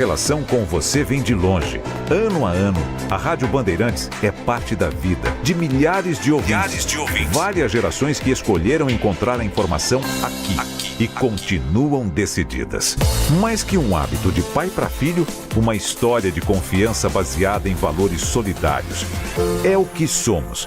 Relação com você vem de longe. Ano a ano, a Rádio Bandeirantes é parte da vida de milhares de ouvintes. Várias gerações que escolheram encontrar a informação aqui e continuam decididas. Mais que um hábito de pai para filho, uma história de confiança baseada em valores solidários. É o que somos.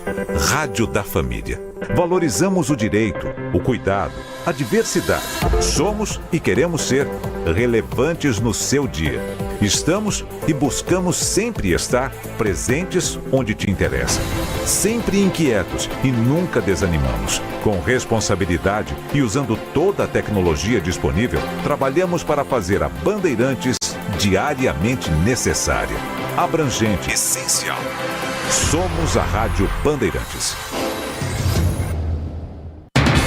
Rádio da Família. Valorizamos o direito, o cuidado, a diversidade. Somos e queremos ser relevantes no seu dia. Estamos e buscamos sempre estar presentes onde te interessa. Sempre inquietos e nunca desanimamos. Com responsabilidade e usando toda a tecnologia disponível, trabalhamos para fazer a Bandeirantes diariamente necessária, abrangente, essencial. Somos a Rádio Bandeirantes.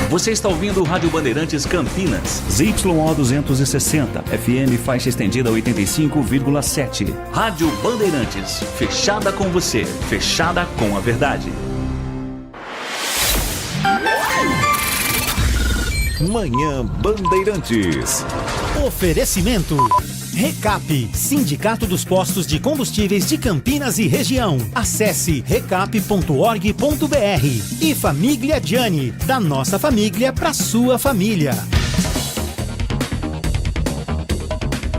Você está ouvindo o Rádio Bandeirantes Campinas. ZYO 260, FM faixa estendida 85,7. Rádio Bandeirantes, fechada com você, fechada com a verdade. Manhã Bandeirantes. Oferecimento. Recap, Sindicato dos Postos de Combustíveis de Campinas e Região. Acesse recap.org.br. E Família Gianni, da nossa família para sua família.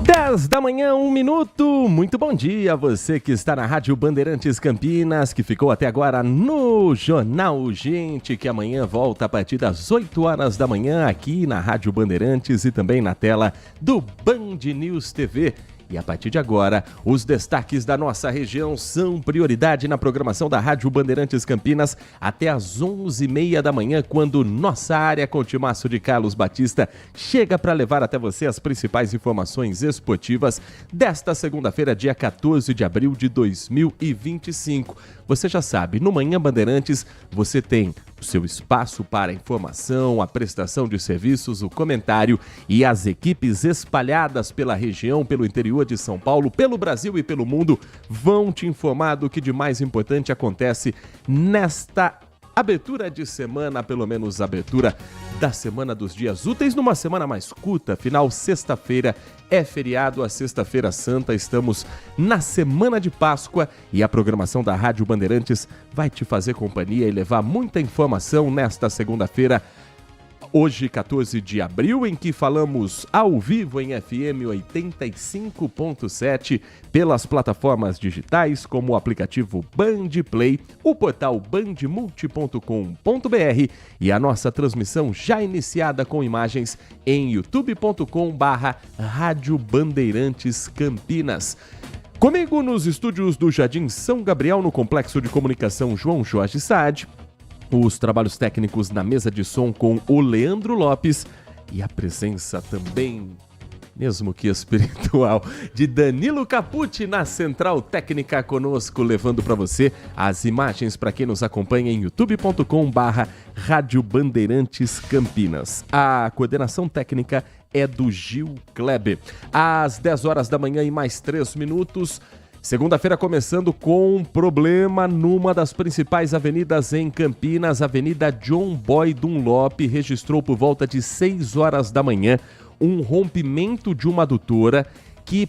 10 da manhã, 1 minuto. Muito bom dia a você que está na Rádio Bandeirantes Campinas, que ficou até agora no Jornal Gente, que amanhã volta a partir das 8 horas da manhã aqui na Rádio Bandeirantes e também na tela do Band News TV. E a partir de agora, os destaques da nossa região são prioridade na programação da Rádio Bandeirantes Campinas até às 11h30 da manhã, quando nossa área com Timaço de Carlos Batista chega para levar até você as principais informações esportivas desta segunda-feira, dia 14 de abril de 2025. Você já sabe, no Manhã Bandeirantes você tem o seu espaço para a informação, a prestação de serviços, o comentário e as equipes espalhadas pela região, pelo interior de São Paulo, pelo Brasil e pelo mundo vão te informar do que de mais importante acontece nesta abertura de semana, pelo menos a abertura da Semana dos Dias Úteis, numa semana mais curta, afinal, sexta-feira é feriado, a Sexta-feira Santa, estamos na Semana de Páscoa e a programação da Rádio Bandeirantes vai te fazer companhia e levar muita informação nesta segunda-feira, hoje, 14 de abril, em que falamos ao vivo em FM 85.7 pelas plataformas digitais, como o aplicativo Band Play, o portal bandmulti.com.br e a nossa transmissão já iniciada com imagens em youtube.com/Rádio Bandeirantes Campinas. Comigo nos estúdios do Jardim São Gabriel, no Complexo de Comunicação João Jorge Saad, os trabalhos técnicos na mesa de som com o Leandro Lopes e a presença também, mesmo que espiritual, de Danilo Capucci na Central Técnica conosco, levando para você as imagens para quem nos acompanha em youtube.com/Rádio Bandeirantes Campinas. A coordenação técnica é do Gil Kleber. Às 10 horas da manhã e mais 3 minutos... Segunda-feira começando com um problema numa das principais avenidas em Campinas, Avenida John Boy Dunlop, registrou por volta de 6 horas da manhã um rompimento de uma adutora que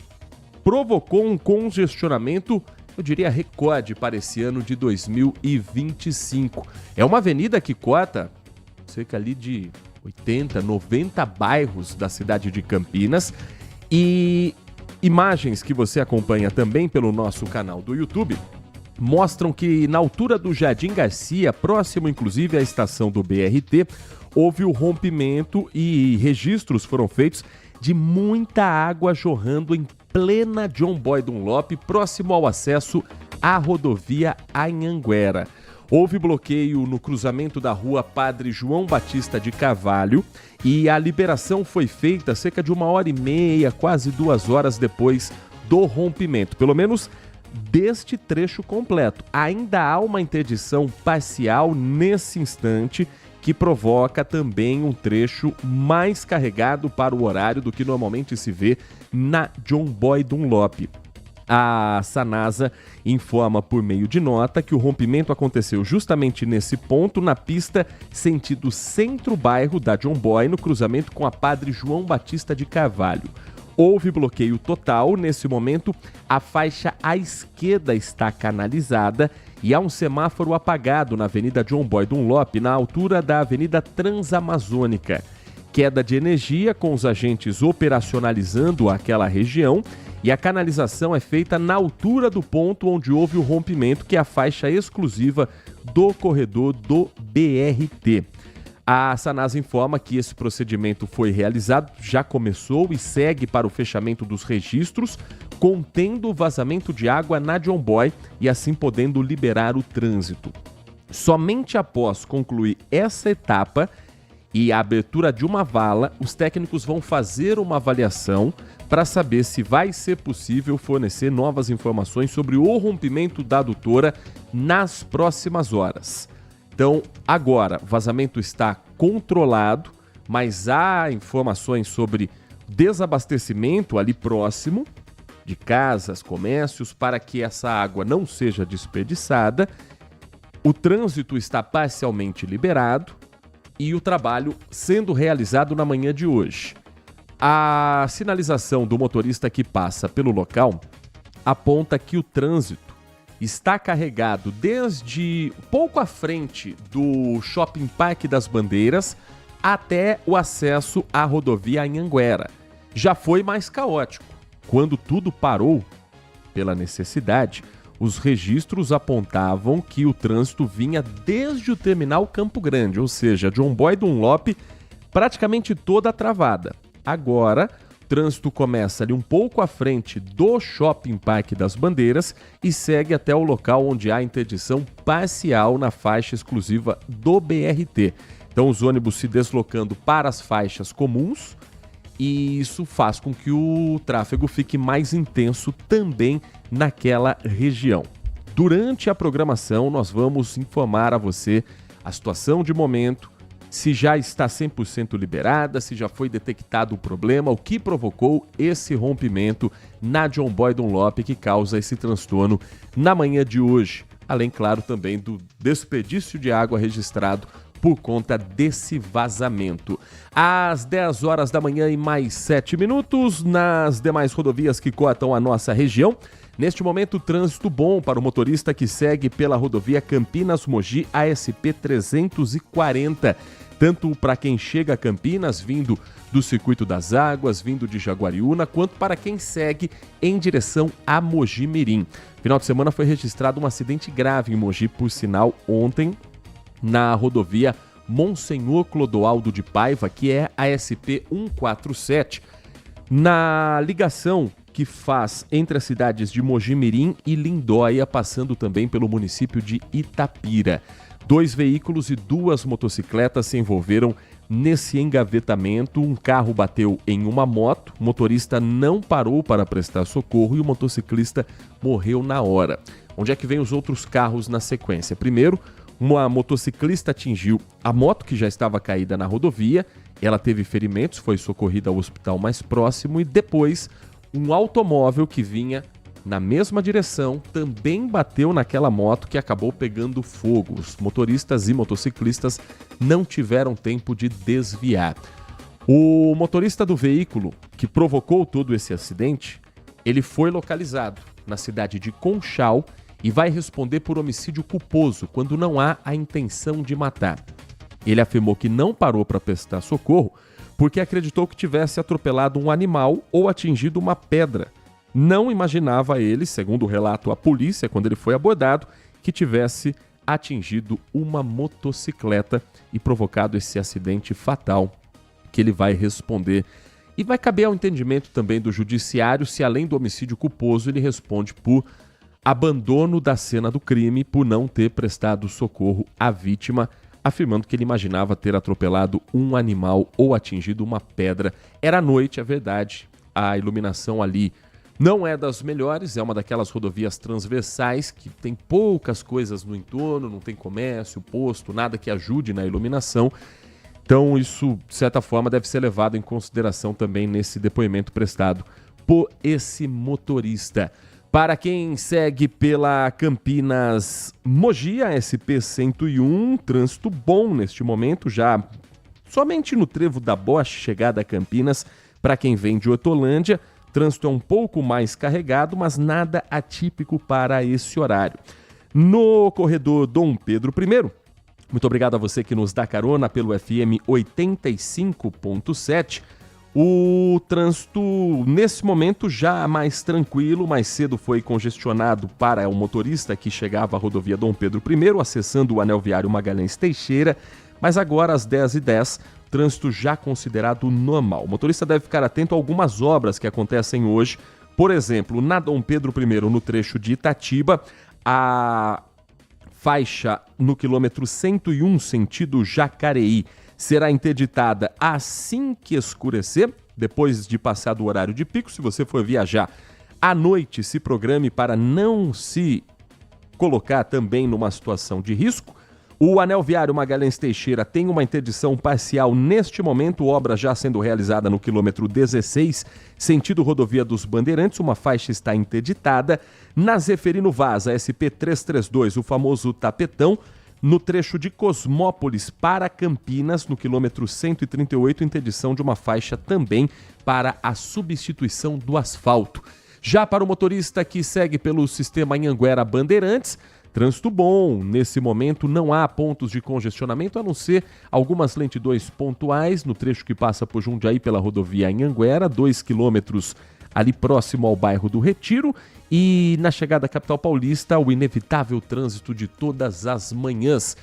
provocou um congestionamento, eu diria, recorde para esse ano de 2025. É uma avenida que corta cerca ali de 80, 90 bairros da cidade de Campinas e... imagens que você acompanha também pelo nosso canal do YouTube mostram que na altura do Jardim Garcia, próximo inclusive à estação do BRT, houve o rompimento e registros foram feitos de muita água jorrando em plena John Boy Dunlop, próximo ao acesso à rodovia Anhanguera. Houve bloqueio no cruzamento da rua Padre João Batista de Carvalho e a liberação foi feita cerca de 1h30, quase 2 horas depois do rompimento, pelo menos deste trecho completo. Ainda há uma interdição parcial nesse instante que provoca também um trecho mais carregado para o horário do que normalmente se vê na John Boy Dunlop. A Sanasa informa por meio de nota que o rompimento aconteceu justamente nesse ponto, na pista sentido centro-bairro da John Boy, no cruzamento com a Padre João Batista de Carvalho. Houve bloqueio total. Nesse momento, a faixa à esquerda está canalizada e há um semáforo apagado na Avenida John Boy Dunlop, na altura da Avenida Transamazônica. Queda de energia com os agentes operacionalizando aquela região e a canalização é feita na altura do ponto onde houve o rompimento, que é a faixa exclusiva do corredor do BRT. A Sanasa informa que esse procedimento foi realizado, já começou e segue para o fechamento dos registros, contendo vazamento de água na John Boy e assim podendo liberar o trânsito. Somente após concluir essa etapa e a abertura de uma vala, os técnicos vão fazer uma avaliação para saber se vai ser possível fornecer novas informações sobre o rompimento da adutora nas próximas horas. Então, agora, o vazamento está controlado, mas há informações sobre desabastecimento ali próximo de casas, comércios, para que essa água não seja desperdiçada. O trânsito está parcialmente liberado e o trabalho sendo realizado na manhã de hoje. A sinalização do motorista que passa pelo local aponta que o trânsito está carregado desde pouco à frente do Shopping Parque das Bandeiras até o acesso à rodovia Anhanguera. Já foi mais caótico. Quando tudo parou pela necessidade, os registros apontavam que o trânsito vinha desde o terminal Campo Grande, ou seja, John Boy Dunlop praticamente toda travada. Agora, o trânsito começa ali um pouco à frente do Shopping Parque das Bandeiras e segue até o local onde há interdição parcial na faixa exclusiva do BRT. Então, os ônibus se deslocando para as faixas comuns e isso faz com que o tráfego fique mais intenso também naquela região. Durante a programação, nós vamos informar a você a situação de momento, se já está 100% liberada, se já foi detectado o problema, o que provocou esse rompimento na John Boy Dunlop que causa esse transtorno na manhã de hoje. Além, claro, também do desperdício de água registrado por conta desse vazamento. Às 10 horas da manhã e mais 7 minutos, nas demais rodovias que cortam a nossa região, neste momento, trânsito bom para o motorista que segue pela rodovia Campinas-Mogi ASP 340. Tanto para quem chega a Campinas, vindo do Circuito das Águas, vindo de Jaguariúna, quanto para quem segue em direção a Mogi Mirim. Final de semana foi registrado um acidente grave em Mogi, por sinal, ontem, na rodovia Monsenhor Clodoaldo de Paiva, que é a ASP 147, na ligação que faz entre as cidades de Mogi Mirim e Lindóia, passando também pelo município de Itapira. 2 veículos e 2 motocicletas se envolveram nesse engavetamento. Um carro bateu em uma moto, o motorista não parou para prestar socorro e o motociclista morreu na hora. Onde é que vem os outros carros na sequência? Primeiro, uma motociclista atingiu a moto que já estava caída na rodovia, ela teve ferimentos, foi socorrida ao hospital mais próximo e depois um automóvel que vinha na mesma direção também bateu naquela moto que acabou pegando fogo. Os motoristas e motociclistas não tiveram tempo de desviar. O motorista do veículo que provocou todo esse acidente, ele foi localizado na cidade de Conchal e vai responder por homicídio culposo quando não há a intenção de matar. Ele afirmou que não parou para prestar socorro porque acreditou que tivesse atropelado um animal ou atingido uma pedra. Não imaginava ele, segundo o relato à polícia, quando ele foi abordado, que tivesse atingido uma motocicleta e provocado esse acidente fatal, que ele vai responder. E vai caber ao entendimento também do judiciário se, além do homicídio culposo, ele responde por abandono da cena do crime, por não ter prestado socorro à vítima, afirmando que ele imaginava ter atropelado um animal ou atingido uma pedra. Era noite, é verdade, a iluminação ali não é das melhores, é uma daquelas rodovias transversais que tem poucas coisas no entorno, não tem comércio, posto, nada que ajude na iluminação. Então isso, de certa forma, deve ser levado em consideração também nesse depoimento prestado por esse motorista. Para quem segue pela Campinas-Mogi, a SP-101, trânsito bom neste momento, já somente no trevo da Bosch, chegada a Campinas, Para quem vem de Hortolândia, trânsito é um pouco mais carregado, mas nada atípico para esse horário. No corredor Dom Pedro I, muito obrigado a você que nos dá carona pelo FM 85.7. O trânsito, nesse momento, já mais tranquilo. Mais cedo foi congestionado para o motorista que chegava à rodovia Dom Pedro I, acessando o anel viário Magalhães Teixeira. Mas agora, às 10h10, trânsito já considerado normal. O motorista deve ficar atento a algumas obras que acontecem hoje. Por exemplo, na Dom Pedro I, no trecho de Itatiba, a faixa no quilômetro 101, sentido Jacareí, será interditada assim que escurecer, depois de passar do horário de pico. Se você for viajar à noite, se programe para não se colocar também numa situação de risco. O anel viário Magalhães Teixeira tem uma interdição parcial neste momento, obra já sendo realizada no quilômetro 16, sentido rodovia dos Bandeirantes, uma faixa está interditada. Na Zeferino Vaz, a SP-332, o famoso tapetão, no trecho de Cosmópolis para Campinas, no quilômetro 138, interdição de uma faixa também para a substituição do asfalto. Já para o motorista que segue pelo sistema Anhanguera Bandeirantes, trânsito bom. Nesse momento não há pontos de congestionamento, a não ser algumas lentidões pontuais no trecho que passa por Jundiaí pela rodovia Anhanguera, 2 quilômetros ali próximo ao bairro do Retiro. E na chegada à capital paulista, o inevitável trânsito de todas as manhãs,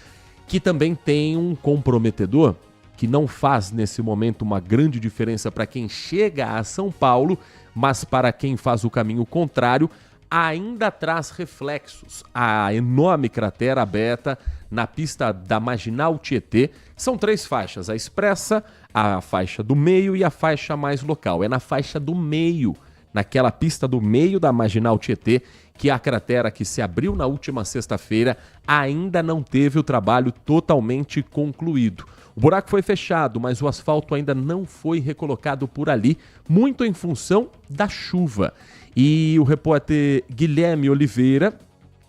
que também tem um comprometedor, que não faz nesse momento uma grande diferença para quem chega a São Paulo, mas para quem faz o caminho contrário, ainda traz reflexos. A enorme cratera aberta na pista da Marginal Tietê. São 3 faixas, a expressa, a faixa do meio e a faixa mais local. É na faixa do meio, naquela pista do meio da Marginal Tietê, que a cratera que se abriu na última sexta-feira ainda não teve o trabalho totalmente concluído. O buraco foi fechado, mas o asfalto ainda não foi recolocado por ali, muito em função da chuva. E o repórter Guilherme Oliveira,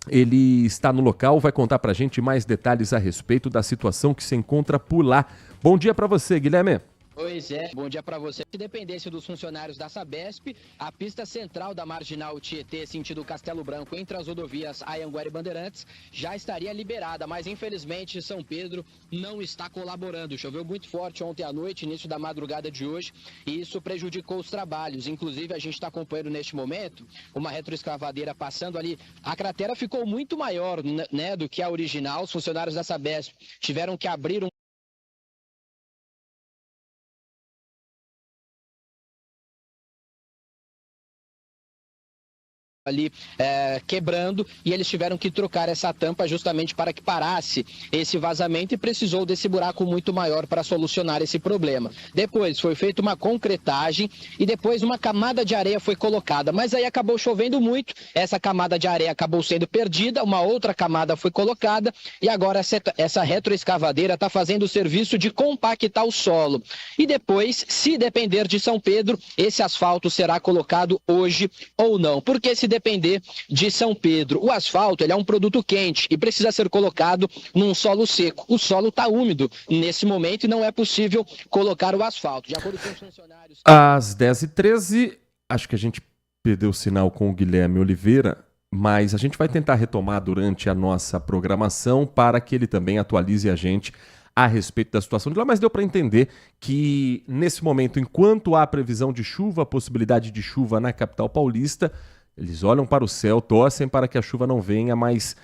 ele está no local, vai contar pra gente mais detalhes a respeito da situação que se encontra por lá. Bom dia para você, Guilherme. Pois é, bom dia para você. Se dependesse dos funcionários da Sabesp, a pista central da Marginal Tietê, sentido Castelo Branco, entre as rodovias Anhanguera e Bandeirantes, já estaria liberada, mas infelizmente São Pedro não está colaborando. Choveu muito forte ontem à noite, início da madrugada de hoje, e isso prejudicou os trabalhos. Inclusive, a gente está acompanhando neste momento uma retroescavadeira passando ali. A cratera ficou muito maior, né, do que a original. Os funcionários da Sabesp tiveram que abrir um ali quebrando, e eles tiveram que trocar essa tampa justamente para que parasse esse vazamento, e precisou desse buraco muito maior para solucionar esse problema. Depois foi feita uma concretagem e depois uma camada de areia foi colocada, mas aí acabou chovendo muito, essa camada de areia acabou sendo perdida, uma outra camada foi colocada e agora essa retroescavadeira está fazendo o serviço de compactar o solo. E depois, se depender de São Pedro, esse asfalto será colocado hoje ou não, porque se depender de São Pedro, o asfalto ele é um produto quente e precisa ser colocado num solo seco. O solo está úmido nesse momento e não é possível colocar o asfalto. De acordo com os funcionários... Às 10h13, acho que a gente perdeu o sinal com o Guilherme Oliveira, mas a gente vai tentar retomar durante a nossa programação para que ele também atualize a gente a respeito da situação de lá, mas deu para entender que nesse momento, enquanto há previsão de chuva, a possibilidade de chuva na capital paulista, eles olham para o céu, torcem para que a chuva não venha, mas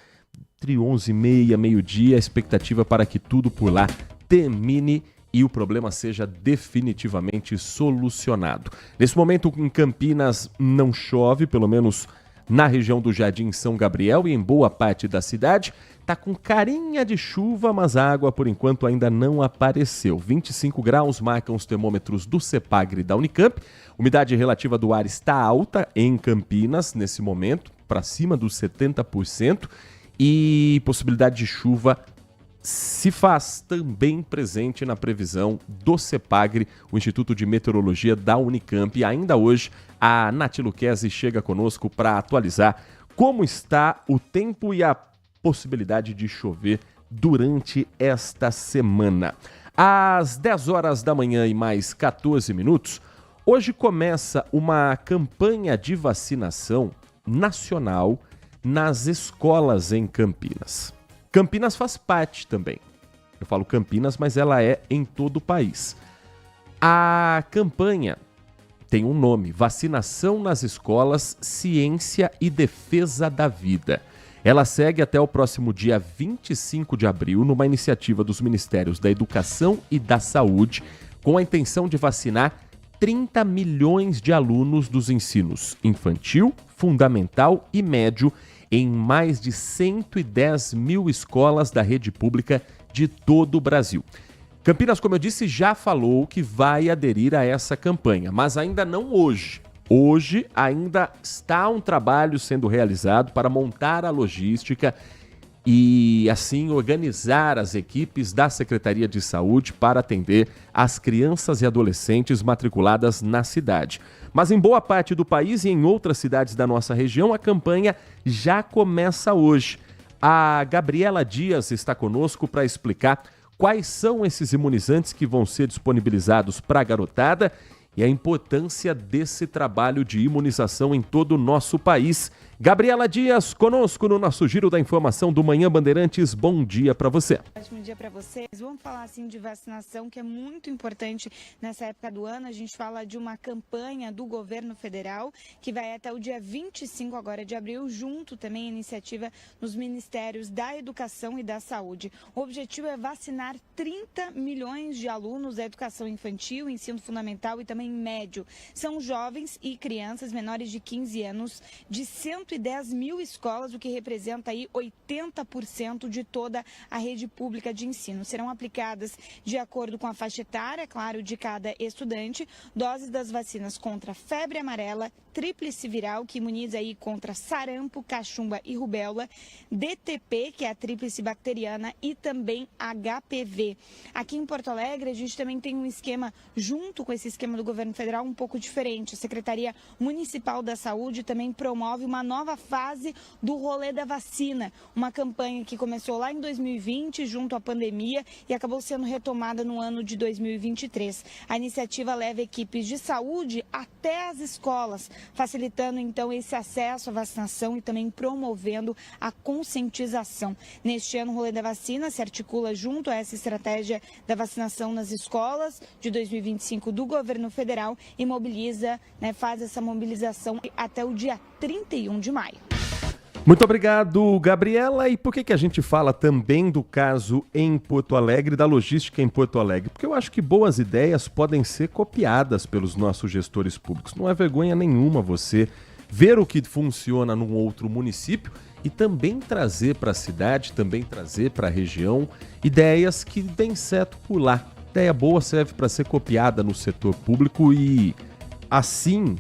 entre 11h30 e meio-dia, a expectativa para que tudo por lá termine e o problema seja definitivamente solucionado. Nesse momento, em Campinas, não chove, pelo menos na região do Jardim São Gabriel e em boa parte da cidade. Está com carinha de chuva, mas a água, por enquanto, ainda não apareceu. 25 graus marcam os termômetros do CEPAGRE da Unicamp. Umidade relativa do ar está alta em Campinas, nesse momento, para cima dos 70%. E possibilidade de chuva se faz também presente na previsão do CEPAGRE, o Instituto de Meteorologia da Unicamp. E ainda hoje, a Nath Luquezzi chega conosco para atualizar como está o tempo e a possibilidade de chover durante esta semana. Às 10 horas da manhã e mais 14 minutos, Hoje começa uma campanha de vacinação nacional nas escolas em Campinas. Campinas faz parte também. Eu falo Campinas, mas ela é em todo o país. A campanha tem um nome: Vacinação nas Escolas, Ciência e Defesa da Vida. Ela segue até o próximo dia 25 de abril, numa iniciativa dos Ministérios da Educação e da Saúde, com a intenção de vacinar 30 milhões de alunos dos ensinos infantil, fundamental e médio em mais de 110 mil escolas da rede pública de todo o Brasil. Campinas, como eu disse, já falou que vai aderir a essa campanha, mas ainda não hoje. Hoje ainda está um trabalho sendo realizado para montar a logística e, assim, organizar as equipes da Secretaria de Saúde para atender as crianças e adolescentes matriculadas na cidade. Mas em boa parte do país e em outras cidades da nossa região, a campanha já começa hoje. A Gabriela Dias está conosco para explicar quais são esses imunizantes que vão ser disponibilizados para a garotada e a importância desse trabalho de imunização em todo o nosso país. Gabriela Dias, conosco no nosso Giro da Informação do Manhã Bandeirantes. Bom dia para você. Ótimo dia para vocês. Vamos falar assim de vacinação, que é muito importante nessa época do ano. A gente fala de uma campanha do governo federal que vai até o dia 25 agora de abril, junto também a iniciativa nos Ministérios da Educação e da Saúde. O objetivo é vacinar 30 milhões de alunos da educação infantil, ensino fundamental e também médio. São jovens e crianças menores de 15 anos de 110 mil escolas, o que representa aí 80% de toda a rede pública de ensino. Serão aplicadas de acordo com a faixa etária, claro, de cada estudante, doses das vacinas contra febre amarela, tríplice viral, que imuniza aí contra sarampo, cachumba e rubéola, DTP, que é a tríplice bacteriana, e também HPV. Aqui em Porto Alegre, a gente também tem um esquema, junto com esse esquema do governo federal, um pouco diferente. A Secretaria Municipal da Saúde também promove uma nova fase do rolê da vacina, uma campanha que começou lá em 2020, junto à pandemia, e acabou sendo retomada no ano de 2023. A iniciativa leva equipes de saúde até as escolas, facilitando então esse acesso à vacinação e também promovendo a conscientização. Neste ano, o rolê da vacina se articula junto a essa estratégia da vacinação nas escolas de 2025 do governo federal e mobiliza, faz essa mobilização até o dia 31 de maio. Muito obrigado, Gabriela. E por que a gente fala também do caso em Porto Alegre, da logística em Porto Alegre? Porque eu acho que boas ideias podem ser copiadas pelos nossos gestores públicos. Não é vergonha nenhuma você ver o que funciona num outro município e também trazer para a cidade, também trazer para a região ideias que deem certo por lá. Ideia boa serve para ser copiada no setor público e, assim,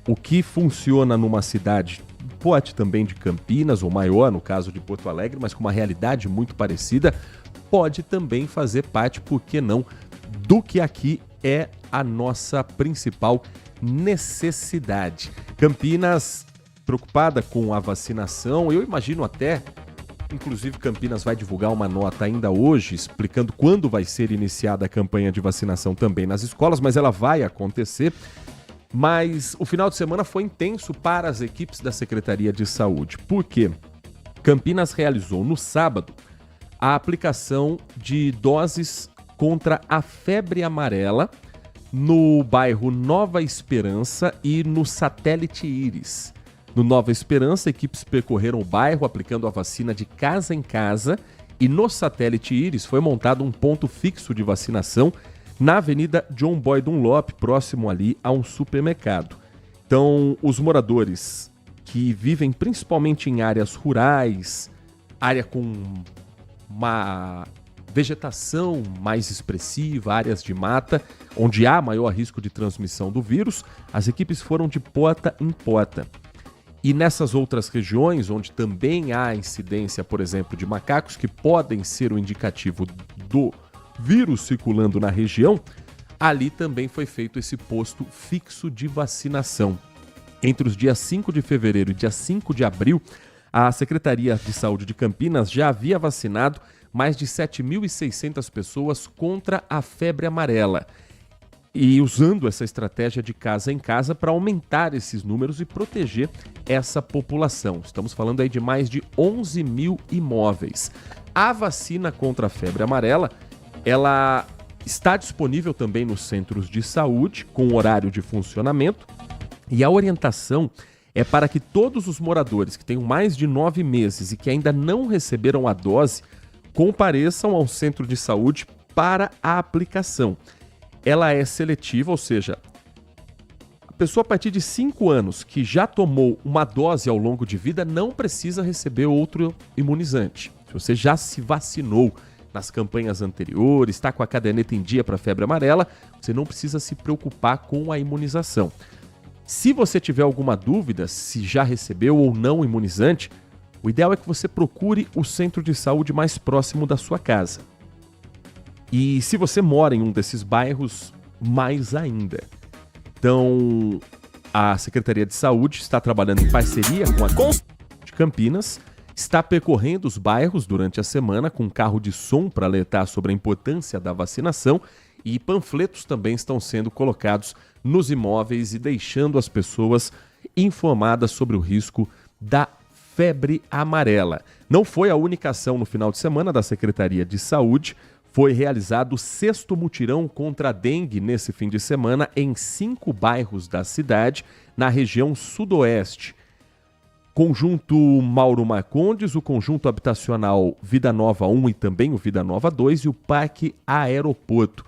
o que funciona numa cidade porte também de Campinas, ou maior no caso de Porto Alegre, mas com uma realidade muito parecida, pode também fazer parte, por que não, do que aqui é a nossa principal necessidade. Campinas, preocupada com a vacinação, eu imagino até, inclusive Campinas vai divulgar uma nota ainda hoje, explicando quando vai ser iniciada a campanha de vacinação também nas escolas, mas ela vai acontecer. Mas o final de semana foi intenso para as equipes da Secretaria de Saúde, porque Campinas realizou no sábado a aplicação de doses contra a febre amarela no bairro Nova Esperança e no Satélite Íris. No Nova Esperança, equipes percorreram o bairro aplicando a vacina de casa em casa e no Satélite Íris foi montado um ponto fixo de vacinação na Avenida John Boy Dunlop, próximo ali a um supermercado. Então, os moradores que vivem principalmente em áreas rurais, área com uma vegetação mais expressiva, áreas de mata, onde há maior risco de transmissão do vírus, as equipes foram de porta em porta. E nessas outras regiões, onde também há incidência, por exemplo, de macacos, que podem ser o indicativo do vírus circulando na região, ali também foi feito esse posto fixo de vacinação. Entre os dias 5 de fevereiro e dia 5 de abril, a Secretaria de Saúde de Campinas já havia vacinado mais de 7.600 pessoas contra a febre amarela. e usando essa estratégia de casa em casa para aumentar esses números e proteger essa população. Estamos falando aí de mais de 11 mil imóveis. A vacina contra a febre amarela, ela está disponível também nos centros de saúde, com horário de funcionamento, e a orientação é para que todos os moradores que tenham mais de 9 meses e que ainda não receberam a dose, compareçam ao centro de saúde para a aplicação. Ela é seletiva, ou seja, a pessoa a partir de 5 anos que já tomou uma dose ao longo de vida não precisa receber outro imunizante. Se você já se vacinou nas campanhas anteriores, está com a caderneta em dia para a febre amarela, você não precisa se preocupar com a imunização. Se você tiver alguma dúvida se já recebeu ou não o imunizante, o ideal é que você procure o centro de saúde mais próximo da sua casa. E se você mora em um desses bairros, mais ainda. Então, a Secretaria de Saúde está trabalhando em parceria com a de Campinas, está percorrendo os bairros durante a semana com um carro de som para alertar sobre a importância da vacinação, e panfletos também estão sendo colocados nos imóveis e deixando as pessoas informadas sobre o risco da febre amarela. Não foi a única ação no final de semana da Secretaria de Saúde. Foi realizado o 6º mutirão contra a dengue nesse fim de semana em 5 bairros da cidade, na região sudoeste. Conjunto Mauro Marcondes, o Conjunto Habitacional Vida Nova 1 e também o Vida Nova 2 e o Parque Aeroporto.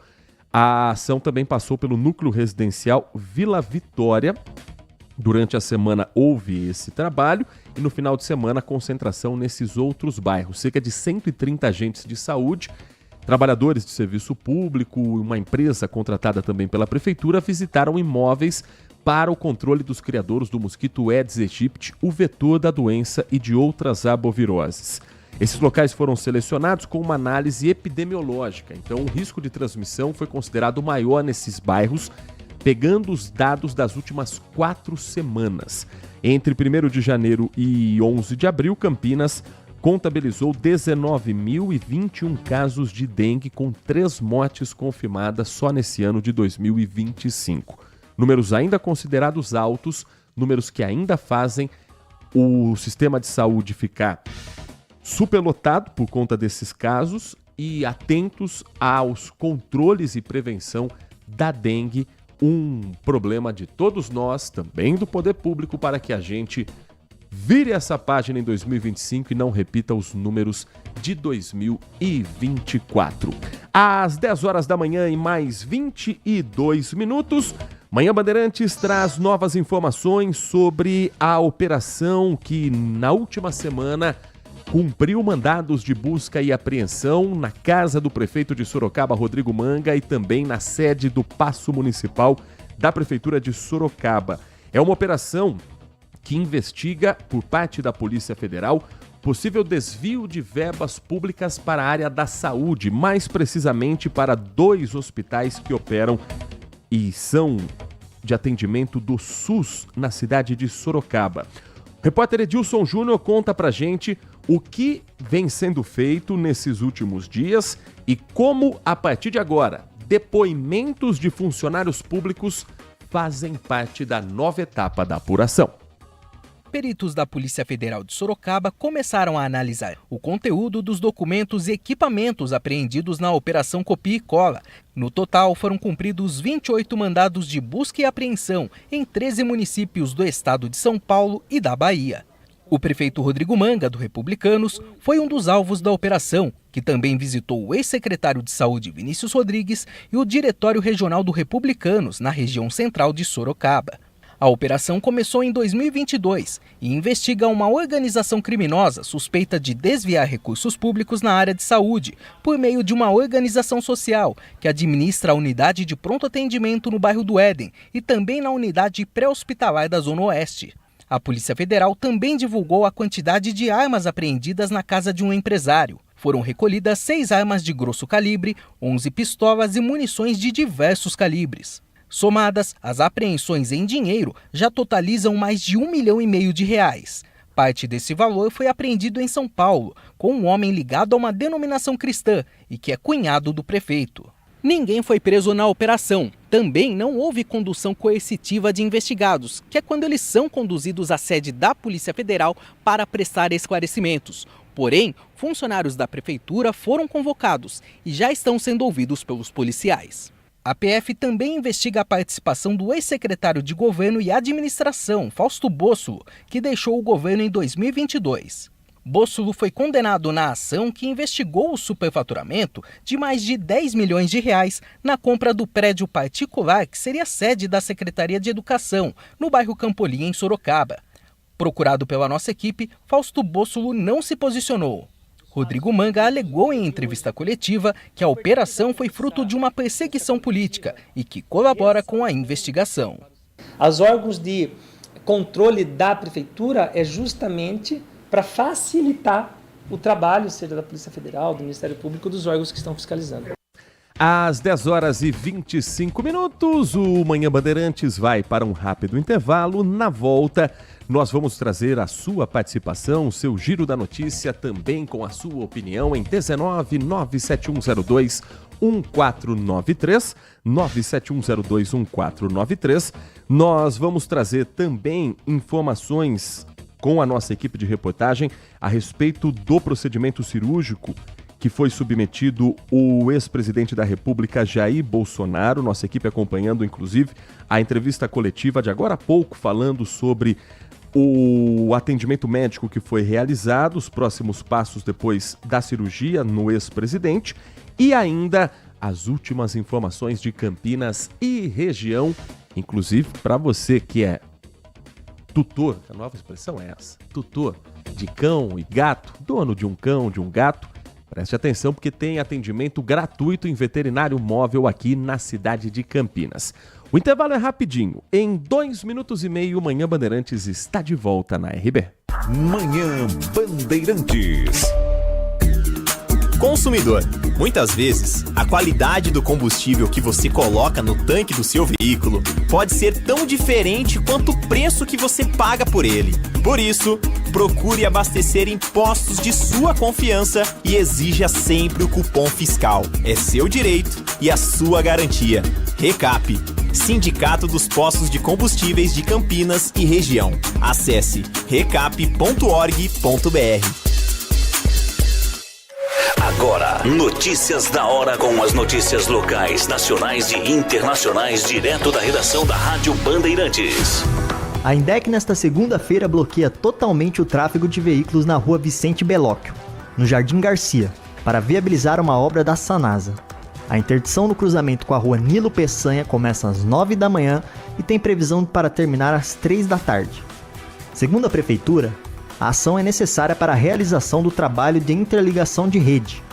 A ação também passou pelo núcleo residencial Vila Vitória. Durante a semana houve esse trabalho e no final de semana concentração nesses outros bairros. Cerca de 130 agentes de saúde, trabalhadores de serviço público, uma empresa contratada também pela prefeitura visitaram imóveis para o controle dos criadouros do mosquito Aedes aegypti, o vetor da doença e de outras arboviroses. Esses locais foram selecionados com uma análise epidemiológica, então o risco de transmissão foi considerado maior nesses bairros, pegando os dados das últimas 4 semanas. Entre 1º de janeiro e 11 de abril, Campinas contabilizou 19.021 casos de dengue, com 3 mortes confirmadas só nesse ano de 2025. Números ainda considerados altos, números que ainda fazem o sistema de saúde ficar superlotado por conta desses casos e atentos aos controles e prevenção da dengue, um problema de todos nós, também do poder público, para que a gente vire essa página em 2025 e não repita os números de 2024. Às 10 horas da manhã e mais 22 minutos, Manhã Bandeirantes traz novas informações sobre a operação que na última semana cumpriu mandados de busca e apreensão na casa do prefeito de Sorocaba, Rodrigo Manga, e também na sede do Paço Municipal da Prefeitura de Sorocaba. É uma operação que investiga, por parte da Polícia Federal, possível desvio de verbas públicas para a área da saúde, mais precisamente para 2 hospitais que operam e são de atendimento do SUS na cidade de Sorocaba. O repórter Edilson Júnior conta pra gente o que vem sendo feito nesses últimos dias e como, a partir de agora, depoimentos de funcionários públicos fazem parte da nova etapa da apuração. Peritos da Polícia Federal de Sorocaba começaram a analisar o conteúdo dos documentos e equipamentos apreendidos na Operação Copia e Cola. No total, foram cumpridos 28 mandados de busca e apreensão em 13 municípios do estado de São Paulo e da Bahia. O prefeito Rodrigo Manga, do Republicanos, foi um dos alvos da operação, que também visitou o ex-secretário de Saúde Vinícius Rodrigues e o Diretório Regional do Republicanos, na região central de Sorocaba. A operação começou em 2022 e investiga uma organização criminosa suspeita de desviar recursos públicos na área de saúde por meio de uma organização social que administra a unidade de pronto atendimento no bairro do Éden e também na unidade pré-hospitalar da Zona Oeste. A Polícia Federal também divulgou a quantidade de armas apreendidas na casa de um empresário. Foram recolhidas 6 armas de grosso calibre, 11 pistolas e munições de diversos calibres. Somadas, as apreensões em dinheiro já totalizam mais de R$1,5 milhão de reais. Parte desse valor foi apreendido em São Paulo, com um homem ligado a uma denominação cristã e que é cunhado do prefeito. Ninguém foi preso na operação. Também não houve condução coercitiva de investigados, que é quando eles são conduzidos à sede da Polícia Federal para prestar esclarecimentos. Porém, funcionários da Prefeitura foram convocados e já estão sendo ouvidos pelos policiais. A PF também investiga a participação do ex-secretário de Governo e Administração, Fausto Bossulo, que deixou o governo em 2022. Bossulo foi condenado na ação que investigou o superfaturamento de mais de 10 milhões de reais na compra do prédio particular que seria sede da Secretaria de Educação, no bairro Campolim, em Sorocaba. Procurado pela nossa equipe, Fausto Bossulo não se posicionou. Rodrigo Manga alegou em entrevista coletiva que a operação foi fruto de uma perseguição política e que colabora com a investigação. Os órgãos de controle da Prefeitura é justamente para facilitar o trabalho, seja da Polícia Federal, do Ministério Público, dos órgãos que estão fiscalizando. Às 10h25, o Manhã Bandeirantes vai para um rápido intervalo. Na volta, nós vamos trazer a sua participação, o seu giro da notícia, também com a sua opinião em 19971021493, 971021493. Nós vamos trazer também informações com a nossa equipe de reportagem a respeito do procedimento cirúrgico que foi submetido o ex-presidente da República, Jair Bolsonaro. Nossa equipe acompanhando, inclusive, a entrevista coletiva de agora há pouco, falando sobre o atendimento médico que foi realizado, os próximos passos depois da cirurgia no ex-presidente e ainda as últimas informações de Campinas e região, inclusive para você que é tutor, a nova expressão é essa, tutor de cão e gato, dono de um cão, de um gato, preste atenção porque tem atendimento gratuito em veterinário móvel aqui na cidade de Campinas. O intervalo é rapidinho, em 2 minutos e meio, Manhã Bandeirantes está de volta na RB. Manhã Bandeirantes. Consumidor, muitas vezes, a qualidade do combustível que você coloca no tanque do seu veículo pode ser tão diferente quanto o preço que você paga por ele. Por isso, procure abastecer em postos de sua confiança e exija sempre o cupom fiscal. É seu direito e a sua garantia. Recap, Sindicato dos Postos de Combustíveis de Campinas e Região. Acesse recap.org.br. Agora, notícias da hora com as notícias locais, nacionais e internacionais direto da redação da Rádio Bandeirantes. A INDEC nesta segunda-feira bloqueia totalmente o tráfego de veículos na rua Vicente Belóquio, no Jardim Garcia, para viabilizar uma obra da Sanasa. A interdição no cruzamento com a rua Nilo Peçanha começa às 9 da manhã e tem previsão para terminar às 3 da tarde. Segundo a Prefeitura, a ação é necessária para a realização do trabalho de interligação de rede.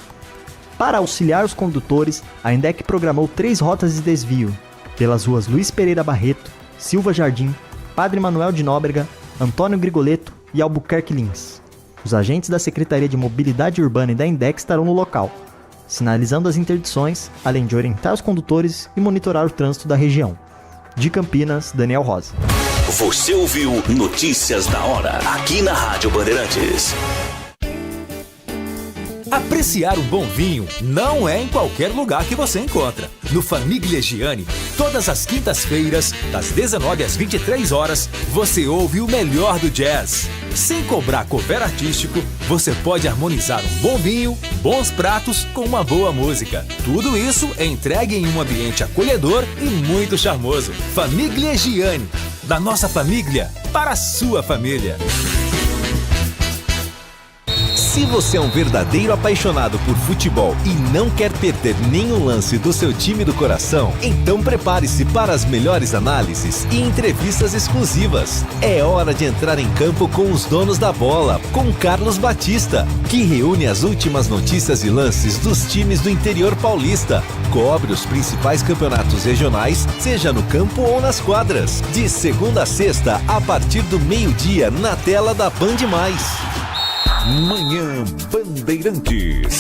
Para auxiliar os condutores, a INDEC programou 3 rotas de desvio, pelas ruas Luiz Pereira Barreto, Silva Jardim, Padre Manuel de Nóbrega, Antônio Grigoleto e Albuquerque Lins. Os agentes da Secretaria de Mobilidade Urbana e da INDEC estarão no local, sinalizando as interdições, além de orientar os condutores e monitorar o trânsito da região. De Campinas, Daniel Rosa. Você ouviu Notícias da Hora, aqui na Rádio Bandeirantes. Apreciar um bom vinho não é em qualquer lugar que você encontra. No Famiglia Gianni, todas as quintas-feiras, das 19 às 23 horas, você ouve o melhor do jazz. Sem cobrar cover artístico, você pode harmonizar um bom vinho, bons pratos com uma boa música. Tudo isso é entregue em um ambiente acolhedor e muito charmoso. Famiglia Gianni, da nossa família para a sua família. Se você é um verdadeiro apaixonado por futebol e não quer perder nenhum lance do seu time do coração, então prepare-se para as melhores análises e entrevistas exclusivas. É hora de entrar em campo com os donos da bola, com Carlos Batista, que reúne as últimas notícias e lances dos times do interior paulista. Cobre os principais campeonatos regionais, seja no campo ou nas quadras. De segunda a sexta, a partir do meio-dia, na tela da Band+. Manhã Bandeirantes.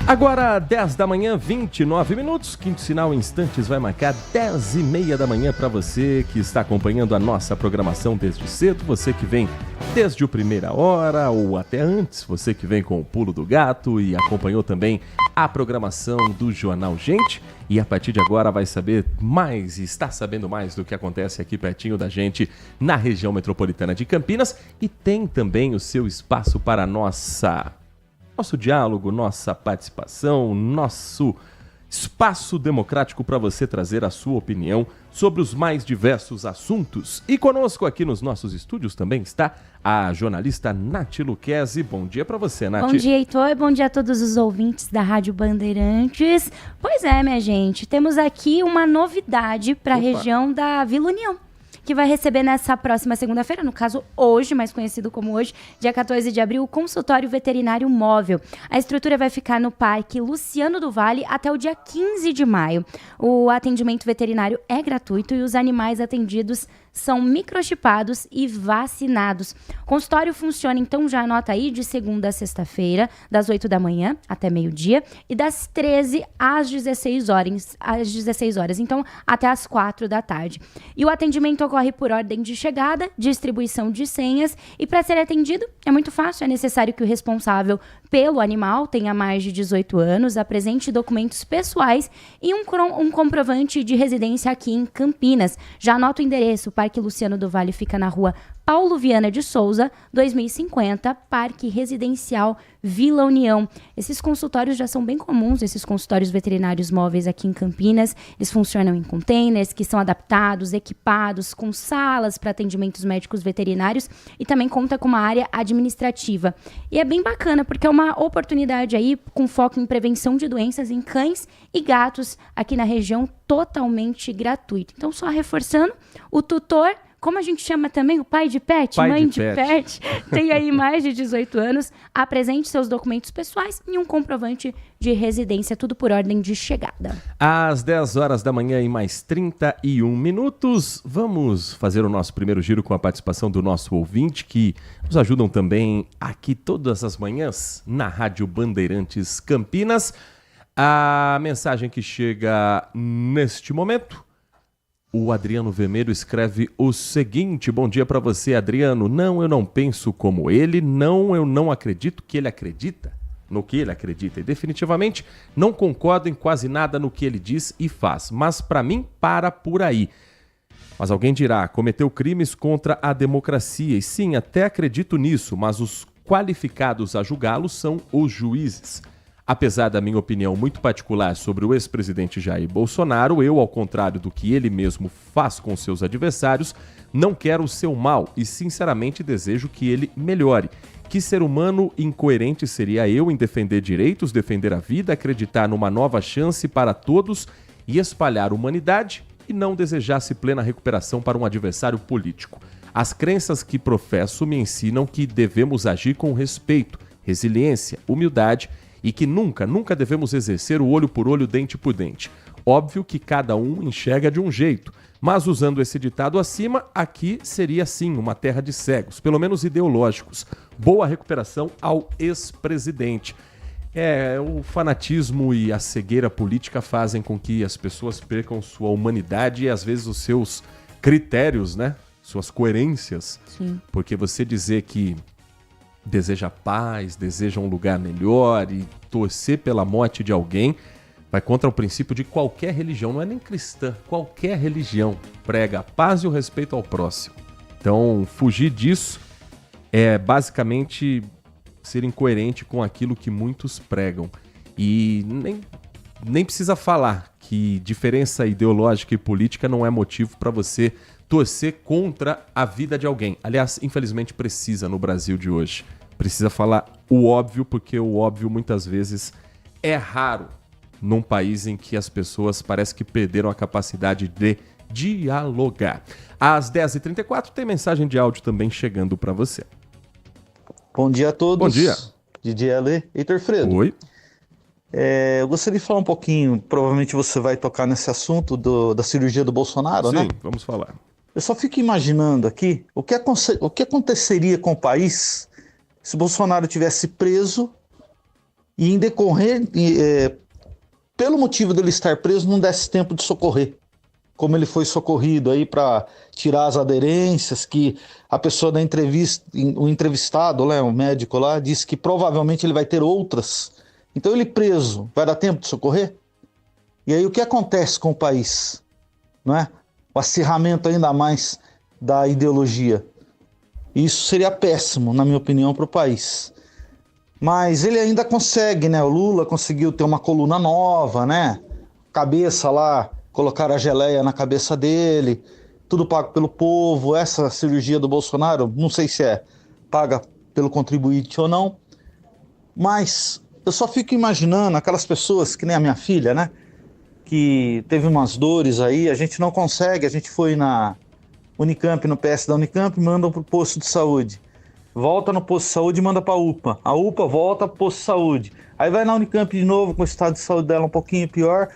Agora, 10 da manhã, 29 minutos. Quinto sinal em instantes vai marcar 10h30 da manhã para você que está acompanhando a nossa programação desde cedo. Você que vem desde o primeira hora ou até antes. Você que vem com o pulo do gato e acompanhou também a programação do Jornal Gente. E a partir de agora vai saber mais e está sabendo mais do que acontece aqui pertinho da gente na região metropolitana de Campinas. E tem também o seu espaço para nosso diálogo, nossa participação, nosso espaço democrático para você trazer a sua opinião sobre os mais diversos assuntos. E conosco aqui nos nossos estúdios também está a jornalista Nath Luquezzi. Bom dia para você, Nath. Bom dia, Heitor. Bom dia a todos os ouvintes da Rádio Bandeirantes. Pois é, minha gente, temos aqui uma novidade para a região da Vila União, que vai receber nessa próxima segunda-feira, no caso hoje, mais conhecido como hoje, dia 14 de abril, o consultório veterinário móvel. A estrutura vai ficar no Parque Luciano do Vale até o dia 15 de maio. O atendimento veterinário é gratuito e os animais atendidos são microchipados e vacinados. O consultório funciona, então já anota aí, de segunda a sexta-feira, das 8 da manhã até meio-dia e das 13 às 16 horas, então até às 4 da tarde. E o atendimento ocorre por ordem de chegada, distribuição de senhas, e para ser atendido é muito fácil, é necessário que o responsável pelo animal tenha mais de 18 anos, apresente documentos pessoais e um comprovante de residência aqui em Campinas. Já anota o endereço: Parque Luciano do Vale fica na rua Paulo Viana de Souza, 2050, Parque Residencial Vila União. Esses consultórios já são bem comuns, esses consultórios veterinários móveis aqui em Campinas. Eles funcionam em containers que são adaptados, equipados, com salas para atendimentos médicos veterinários e também conta com uma área administrativa. E é bem bacana, porque é uma oportunidade aí com foco em prevenção de doenças em cães e gatos aqui na região, totalmente gratuito. Então, só reforçando, o tutor, como a gente chama também, o pai de pet, mãe de pet, tem aí mais de 18 anos, apresente seus documentos pessoais e um comprovante de residência, tudo por ordem de chegada. Às 10 horas da manhã e mais 31 minutos, vamos fazer o nosso primeiro giro com a participação do nosso ouvinte, que nos ajudam também aqui todas as manhãs na Rádio Bandeirantes Campinas. A mensagem que chega neste momento: o Adriano Vermelho escreve o seguinte: bom dia para você, Adriano. Não, eu não penso como ele. Não, eu não acredito que ele acredita no que ele acredita. E definitivamente não concordo em quase nada no que ele diz e faz. Mas para mim, para por aí. Mas alguém dirá, cometeu crimes contra a democracia. E sim, até acredito nisso, mas os qualificados a julgá-lo são os juízes. Apesar da minha opinião muito particular sobre o ex-presidente Jair Bolsonaro, eu, ao contrário do que ele mesmo faz com seus adversários, não quero o seu mal e, sinceramente, desejo que ele melhore. Que ser humano incoerente seria eu em defender direitos, defender a vida, acreditar numa nova chance para todos e espalhar humanidade e não desejasse plena recuperação para um adversário político. As crenças que professo me ensinam que devemos agir com respeito, resiliência, humildade e que nunca devemos exercer o olho por olho, dente por dente. Óbvio que cada um enxerga de um jeito, mas usando esse ditado acima, aqui seria sim uma terra de cegos, pelo menos ideológicos. Boa recuperação ao ex-presidente. O fanatismo e a cegueira política fazem com que as pessoas percam sua humanidade e às vezes os seus critérios, né? Suas coerências. Sim. Porque você dizer que deseja paz, deseja um lugar melhor e torcer pela morte de alguém vai contra o princípio de qualquer religião, não é nem cristã, qualquer religião prega a paz e o respeito ao próximo. Então, fugir disso é basicamente ser incoerente com aquilo que muitos pregam. E nem precisa falar que diferença ideológica e política não é motivo para você torcer contra a vida de alguém. Aliás, infelizmente precisa no Brasil de hoje. Precisa falar o óbvio, porque o óbvio muitas vezes é raro num país em que as pessoas parece que perderam a capacidade de dialogar. Às 10h34 tem mensagem de áudio também chegando para você. Bom dia a todos. Bom dia. Didi L. Heitor Fredo. Oi. Eu gostaria de falar um pouquinho, provavelmente você vai tocar nesse assunto da cirurgia do Bolsonaro, né? Sim, vamos falar. Eu só fico imaginando aqui o que aconteceria com o país se Bolsonaro tivesse preso e em decorrer, pelo motivo dele estar preso, não desse tempo de socorrer, como ele foi socorrido aí para tirar as aderências, que a pessoa da entrevista, o entrevistado, né, o médico lá, disse que provavelmente ele vai ter outras. Então ele preso, vai dar tempo de socorrer? E aí o que acontece com o país? Não é? O acirramento ainda mais da ideologia. Isso seria péssimo, na minha opinião, para o país. Mas ele ainda consegue, né? O Lula conseguiu ter uma coluna nova, né? Cabeça lá, colocar a geleia na cabeça dele, tudo pago pelo povo. Essa cirurgia do Bolsonaro, não sei se é paga pelo contribuinte ou não, mas eu só fico imaginando aquelas pessoas, que nem a minha filha, né? Que teve umas dores aí, a gente não consegue, a gente foi na Unicamp, no PS da Unicamp, mandam para o posto de saúde. Volta no posto de saúde e manda para a UPA. A UPA volta para o posto de saúde. Aí vai na Unicamp de novo, com o estado de saúde dela um pouquinho pior,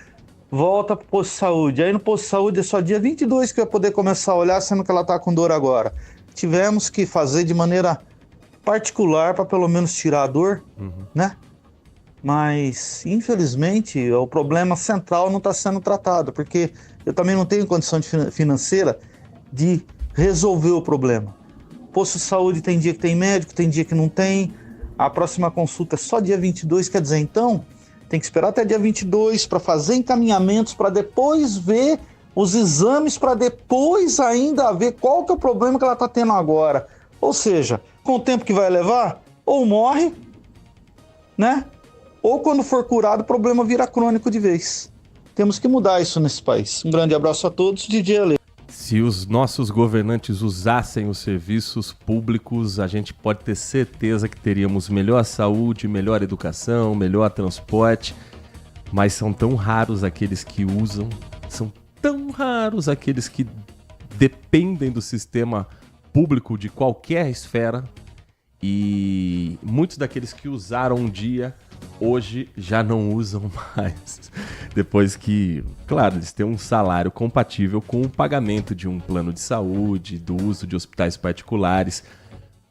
volta para o posto de saúde. Aí no posto de saúde é só dia 22 que vai poder começar a olhar, sendo que ela está com dor agora. Tivemos que fazer de maneira particular para pelo menos tirar a dor, né? Mas, infelizmente, o problema central não está sendo tratado, porque eu também não tenho condição financeira de resolver o problema. Posto de saúde tem dia que tem médico, tem dia que não tem. A próxima consulta é só dia 22, quer dizer, então, tem que esperar até dia 22 para fazer encaminhamentos, para depois ver os exames, para depois ainda ver qual que é o problema que ela está tendo agora. Ou seja, com o tempo que vai levar, ou morre, né? Ou quando for curado, o problema vira crônico de vez. Temos que mudar isso nesse país. Um grande abraço a todos, DJ Ale. Se os nossos governantes usassem os serviços públicos, a gente pode ter certeza que teríamos melhor saúde, melhor educação, melhor transporte, mas são tão raros aqueles que usam, são tão raros aqueles que dependem do sistema público de qualquer esfera, e muitos daqueles que usaram um dia hoje já não usam mais, depois que, claro, eles têm um salário compatível com o pagamento de um plano de saúde, do uso de hospitais particulares.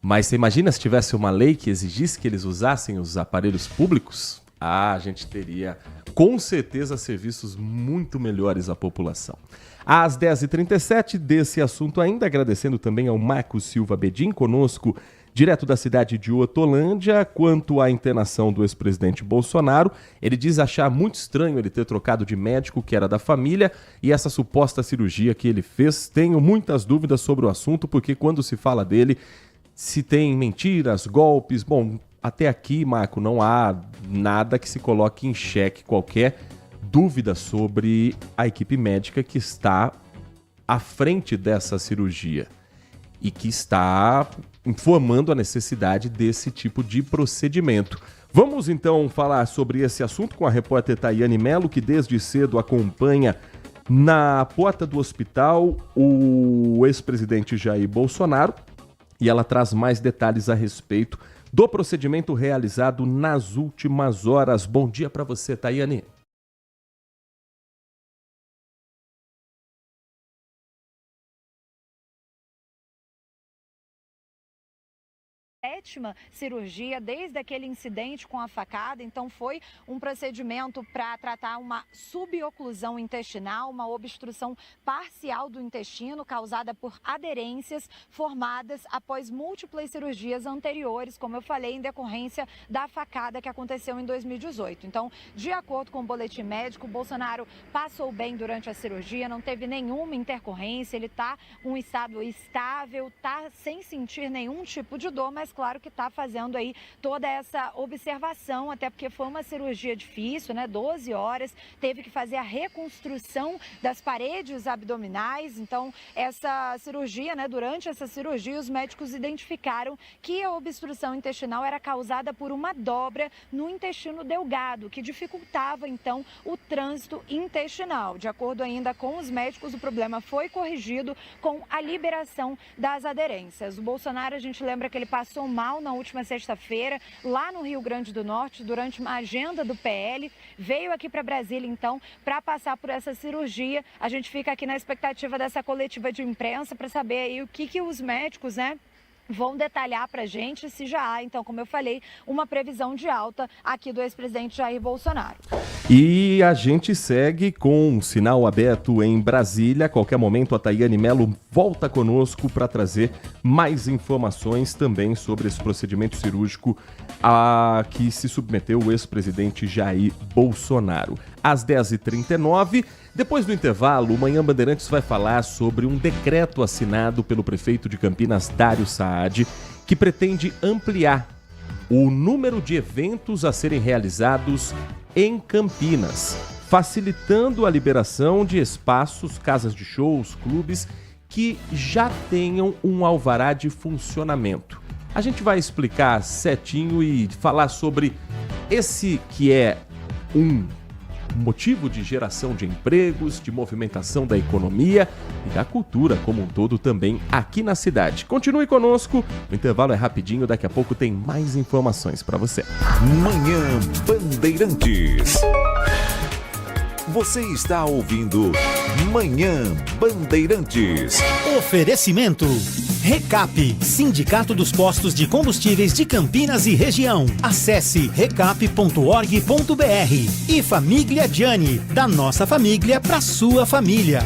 Mas você imagina se tivesse uma lei que exigisse que eles usassem os aparelhos públicos? A gente teria, com certeza, serviços muito melhores à população. Às 10h37, desse assunto ainda, agradecendo também ao Marcos Silva Bedin, conosco direto da cidade de Hortolândia. Quanto à internação do ex-presidente Bolsonaro, ele diz achar muito estranho ele ter trocado de médico que era da família e essa suposta cirurgia que ele fez. Tenho muitas dúvidas sobre o assunto, porque quando se fala dele, se tem mentiras, golpes. Bom, até aqui, Marco, não há nada que se coloque em xeque qualquer dúvida sobre a equipe médica que está à frente dessa cirurgia e que está informando a necessidade desse tipo de procedimento. Vamos então falar sobre esse assunto com a repórter Tayane Mello, que desde cedo acompanha na porta do hospital o ex-presidente Jair Bolsonaro, e ela traz mais detalhes a respeito do procedimento realizado nas últimas horas. Bom dia para você, Tayane. Sétima cirurgia desde aquele incidente com a facada, então foi um procedimento para tratar uma suboclusão intestinal, uma obstrução parcial do intestino causada por aderências formadas após múltiplas cirurgias anteriores, como eu falei, em decorrência da facada que aconteceu em 2018. Então, de acordo com o boletim médico, o Bolsonaro passou bem durante a cirurgia, não teve nenhuma intercorrência, ele está em um estado estável, está sem sentir nenhum tipo de dor, mas claro que está fazendo aí toda essa observação, até porque foi uma cirurgia difícil, né? 12 horas, teve que fazer a reconstrução das paredes abdominais. Então, essa cirurgia, né? Durante essa cirurgia, os médicos identificaram que a obstrução intestinal era causada por uma dobra no intestino delgado, que dificultava, então, o trânsito intestinal. De acordo ainda com os médicos, o problema foi corrigido com a liberação das aderências. O Bolsonaro, a gente lembra que ele passou mal na última sexta-feira, lá no Rio Grande do Norte, durante uma agenda do PL, veio aqui para Brasília, então, para passar por essa cirurgia. A gente fica aqui na expectativa dessa coletiva de imprensa para saber aí o que os médicos, né, vão detalhar para a gente se já há, então, como eu falei, uma previsão de alta aqui do ex-presidente Jair Bolsonaro. E a gente segue com um sinal aberto em Brasília. A qualquer momento a Tayane Mello volta conosco para trazer mais informações também sobre esse procedimento cirúrgico a que se submeteu o ex-presidente Jair Bolsonaro. Às 10h39, depois do intervalo, o Manhã Bandeirantes vai falar sobre um decreto assinado pelo prefeito de Campinas, Dário Saad, que pretende ampliar o número de eventos a serem realizados em Campinas, facilitando a liberação de espaços, casas de shows, clubes que já tenham um alvará de funcionamento. A gente vai explicar certinho e falar sobre esse que é um motivo de geração de empregos, de movimentação da economia e da cultura como um todo também aqui na cidade. Continue conosco, o intervalo é rapidinho, daqui a pouco tem mais informações para você. Manhã Bandeirantes. Você está ouvindo Manhã Bandeirantes. Oferecimento. Recap, Sindicato dos Postos de Combustíveis de Campinas e Região. Acesse recap.org.br. E Família Gianni, da nossa família para sua família.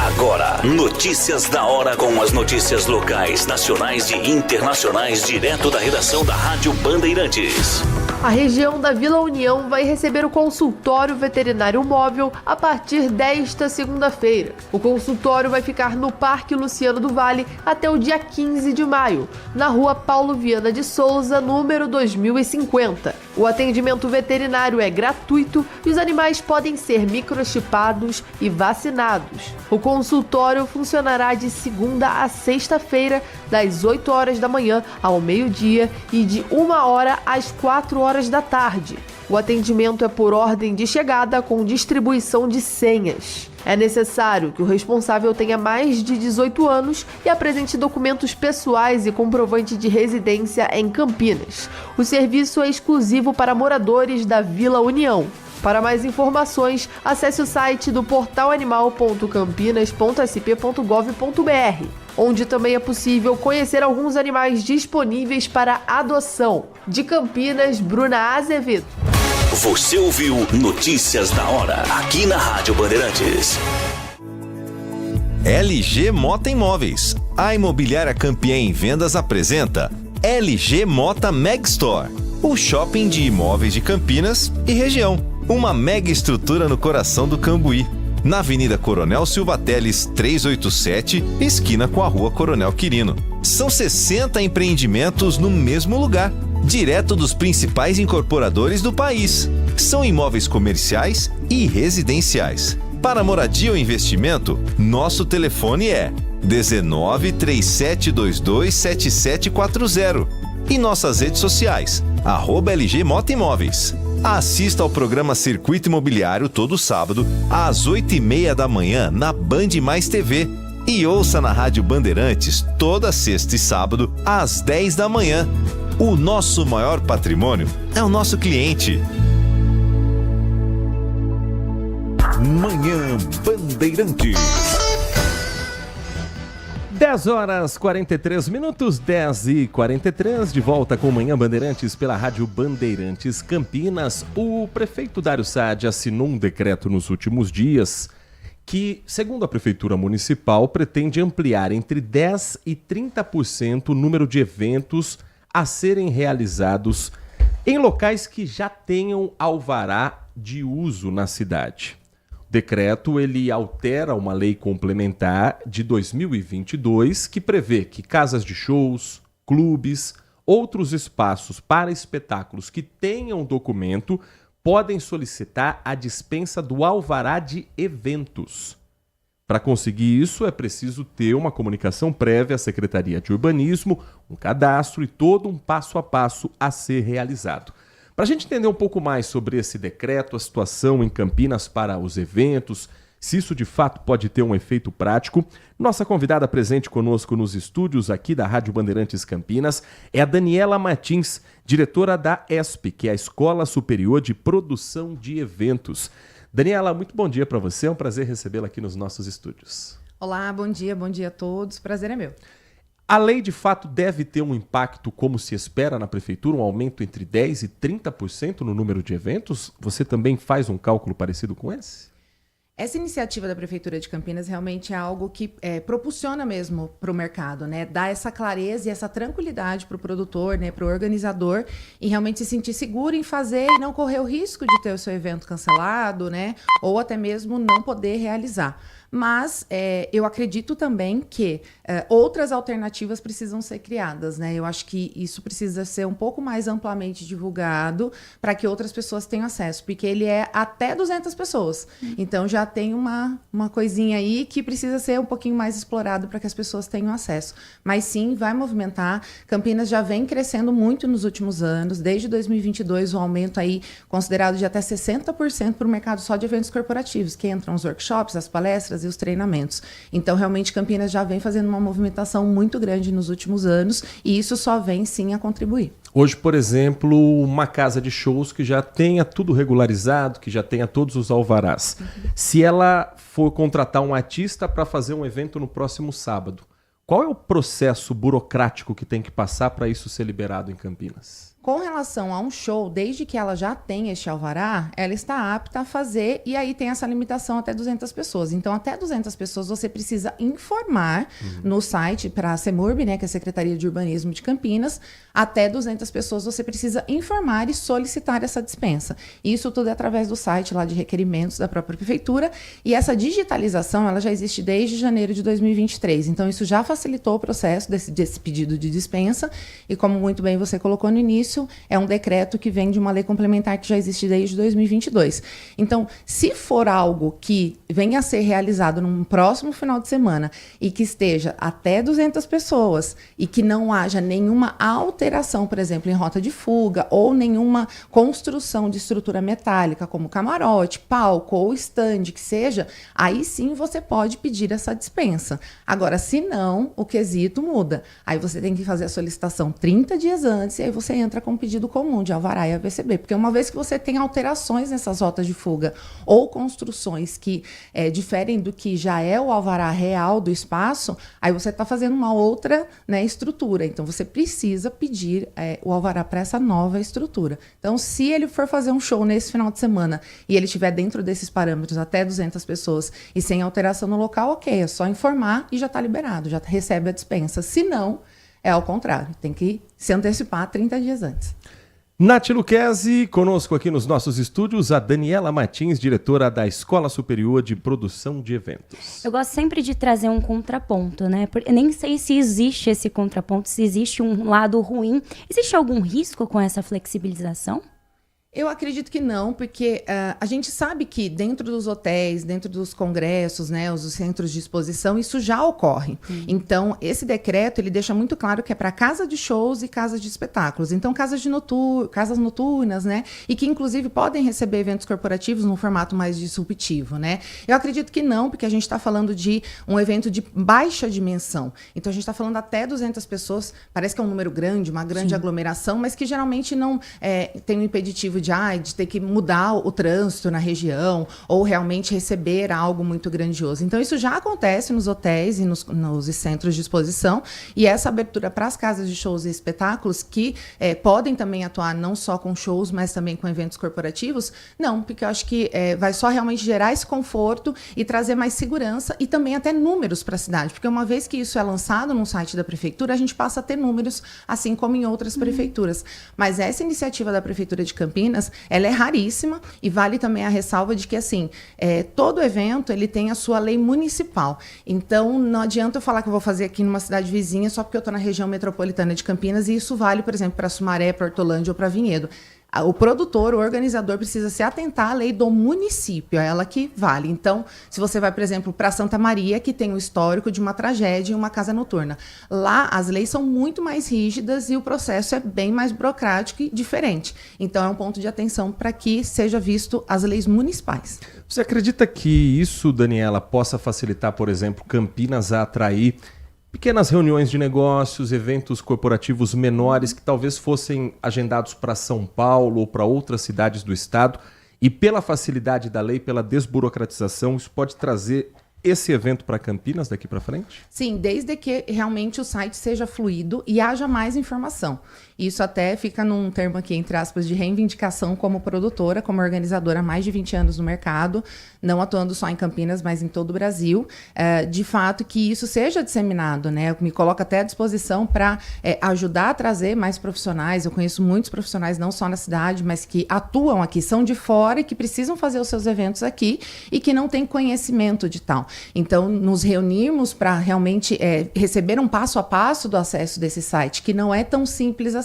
Agora, notícias da hora com as notícias locais, nacionais e internacionais, direto da redação da Rádio Bandeirantes. A região da Vila União vai receber o consultório veterinário móvel a partir desta segunda-feira. O consultório vai ficar no Parque Luciano do Vale até o dia 15 de maio, na rua Paulo Viana de Souza, número 2050. O atendimento veterinário é gratuito e os animais podem ser microchipados e vacinados. O consultório funcionará de segunda a sexta-feira, das 8 horas da manhã ao meio-dia e de 1 hora às 4 horas da tarde. O atendimento é por ordem de chegada com distribuição de senhas. É necessário que o responsável tenha mais de 18 anos e apresente documentos pessoais e comprovante de residência em Campinas. O serviço é exclusivo para moradores da Vila União. Para mais informações, acesse o site do portalanimal.campinas.sp.gov.br, onde também é possível conhecer alguns animais disponíveis para adoção. De Campinas, Bruna Azevedo. Você ouviu Notícias da Hora, aqui na Rádio Bandeirantes. LG Mota Imóveis. A imobiliária campeã em vendas apresenta LG Mota Meg Store, o shopping de imóveis de Campinas e região. Uma mega estrutura no coração do Cambuí, na Avenida Coronel Silva Teles 387, esquina com a Rua Coronel Quirino. São 60 empreendimentos no mesmo lugar, direto dos principais incorporadores do país. São imóveis comerciais e residenciais. Para moradia ou investimento, nosso telefone é 19 3722 7740 e nossas redes sociais, @LG Mota Imóveis. Assista ao programa Circuito Imobiliário todo sábado, às 8h30 da manhã, na Band Mais TV. E ouça na Rádio Bandeirantes toda sexta e sábado, às 10 da manhã. O nosso maior patrimônio é o nosso cliente. Manhã Bandeirantes. 10h43, 10h43, de volta com Manhã Bandeirantes pela Rádio Bandeirantes Campinas. O prefeito Dário Saad assinou um decreto nos últimos dias que, segundo a Prefeitura Municipal, pretende ampliar entre 10% e 30% o número de eventos a serem realizados em locais que já tenham alvará de uso na cidade. O decreto ele altera uma lei complementar de 2022 que prevê que casas de shows, clubes, outros espaços para espetáculos que tenham documento podem solicitar a dispensa do alvará de eventos. Para conseguir isso, é preciso ter uma comunicação prévia à Secretaria de Urbanismo, um cadastro e todo um passo a passo a ser realizado. Para a gente entender um pouco mais sobre esse decreto, a situação em Campinas para os eventos, se isso de fato pode ter um efeito prático, nossa convidada presente conosco nos estúdios aqui da Rádio Bandeirantes Campinas é a Daniela Martins, diretora da ESP, que é a Escola Superior de Produção de Eventos. Daniela, muito bom dia para você, é um prazer recebê-la aqui nos nossos estúdios. Olá, bom dia a todos, prazer é meu. A lei, de fato, deve ter um impacto, como se espera na prefeitura, um aumento entre 10% e 30% no número de eventos? Você também faz um cálculo parecido com esse? Essa iniciativa da Prefeitura de Campinas realmente é algo que propulsiona mesmo para o mercado, né? Dá essa clareza e essa tranquilidade para o produtor, né? Para o organizador, e realmente se sentir seguro em fazer e não correr o risco de ter o seu evento cancelado, né? Ou até mesmo não poder realizar. Mas eu acredito também que outras alternativas precisam ser criadas, né? Eu acho que isso precisa ser um pouco mais amplamente divulgado para que outras pessoas tenham acesso, porque ele é até 200 pessoas. Então já tem uma coisinha aí que precisa ser um pouquinho mais explorado para que as pessoas tenham acesso. Mas sim, vai movimentar. Campinas já vem crescendo muito nos últimos anos. Desde 2022, o aumento aí considerado de até 60% para o mercado só de eventos corporativos, que entram os workshops, as palestras e os treinamentos. Então, realmente, Campinas já vem fazendo uma movimentação muito grande nos últimos anos, e isso só vem, sim, a contribuir. Hoje, por exemplo, uma casa de shows que já tenha tudo regularizado, que já tenha todos os alvarás. Se ela for contratar um artista para fazer um evento no próximo sábado, qual é o processo burocrático que tem que passar para isso ser liberado em Campinas? Com relação a um show, desde que ela já tem este alvará, ela está apta a fazer, e aí tem essa limitação até 200 pessoas. Então, até 200 pessoas você precisa informar no site para a CEMURB, né, que é a Secretaria de Urbanismo de Campinas. Até 200 pessoas você precisa informar e solicitar essa dispensa. Isso tudo é através do site lá de requerimentos da própria prefeitura, e essa digitalização ela já existe desde janeiro de 2023. Então, isso já facilitou o processo desse pedido de dispensa, e como muito bem você colocou no início, é um decreto que vem de uma lei complementar que já existe desde 2022. Então, se for algo que venha a ser realizado num próximo final de semana e que esteja até 200 pessoas e que não haja nenhuma alteração, por exemplo, em rota de fuga ou nenhuma construção de estrutura metálica, como camarote, palco ou stand, que seja, aí sim você pode pedir essa dispensa. Agora, se não, o quesito muda. Aí você tem que fazer a solicitação 30 dias antes, e aí você entra com um pedido comum de alvará e AVCB, porque uma vez que você tem alterações nessas rotas de fuga ou construções que diferem do que já é o alvará real do espaço, aí você está fazendo uma outra, né, estrutura. Então, você precisa pedir o alvará para essa nova estrutura. Então, se ele for fazer um show nesse final de semana e ele estiver dentro desses parâmetros, até 200 pessoas, e sem alteração no local, ok, é só informar e já está liberado, já recebe a dispensa. Se não, é ao contrário, tem que se antecipar 30 dias antes. Nath Lucchesi, conosco aqui nos nossos estúdios, a Daniela Martins, diretora da Escola Superior de Produção de Eventos. Eu gosto sempre de trazer um contraponto, né? Porque nem sei se existe esse contraponto, se existe um lado ruim. Existe algum risco com essa flexibilização? Eu acredito que não, porque a gente sabe que dentro dos hotéis, dentro dos congressos, né, os centros de exposição, isso já ocorre. Então, esse decreto, ele deixa muito claro que é para casa de shows e casas de espetáculos. Então, casas noturnas, né, e que inclusive podem receber eventos corporativos num formato mais disruptivo, né. Eu acredito que não, porque a gente está falando de um evento de baixa dimensão. Então, a gente está falando até 200 pessoas, parece que é um número grande, uma grande aglomeração, mas que geralmente não tem um impeditivo de ter que mudar o trânsito na região ou realmente receber algo muito grandioso. Então, isso já acontece nos hotéis e nos centros de exposição, e essa abertura para as casas de shows e espetáculos que podem também atuar não só com shows, mas também com eventos corporativos, não, porque eu acho que vai só realmente gerar esse conforto e trazer mais segurança e também até números para a cidade, porque uma vez que isso é lançado no site da prefeitura, a gente passa a ter números, assim como em outras prefeituras. Mas essa iniciativa da Prefeitura de Campinas, ela é raríssima, e vale também a ressalva de que, assim, todo evento ele tem a sua lei municipal. Então, não adianta eu falar que eu vou fazer aqui numa cidade vizinha só porque eu estou na região metropolitana de Campinas, e isso vale, por exemplo, para Sumaré, para Hortolândia ou para Vinhedo. O produtor, o organizador precisa se atentar à lei do município, é ela que vale. Então, se você vai, por exemplo, para Santa Maria, que tem um histórico de uma tragédia em uma casa noturna, lá as leis são muito mais rígidas e o processo é bem mais burocrático e diferente. Então, é um ponto de atenção para que seja visto as leis municipais. Você acredita que isso, Daniela, possa facilitar, por exemplo, Campinas a atrair pequenas reuniões de negócios, eventos corporativos menores que talvez fossem agendados para São Paulo ou para outras cidades do estado, e pela facilidade da lei, pela desburocratização, isso pode trazer esse evento para Campinas daqui para frente? Sim, desde que realmente o site seja fluido e haja mais informação. Isso até fica num termo aqui, entre aspas, de reivindicação como produtora, como organizadora há mais de 20 anos no mercado, não atuando só em Campinas, mas em todo o Brasil. De fato, que isso seja disseminado, né? Eu me coloco até à disposição para ajudar a trazer mais profissionais. Eu conheço muitos profissionais, não só na cidade, mas que atuam aqui, são de fora e que precisam fazer os seus eventos aqui e que não têm conhecimento de tal. Então, nos reunirmos para realmente receber um passo a passo do acesso desse site, que não é tão simples assim.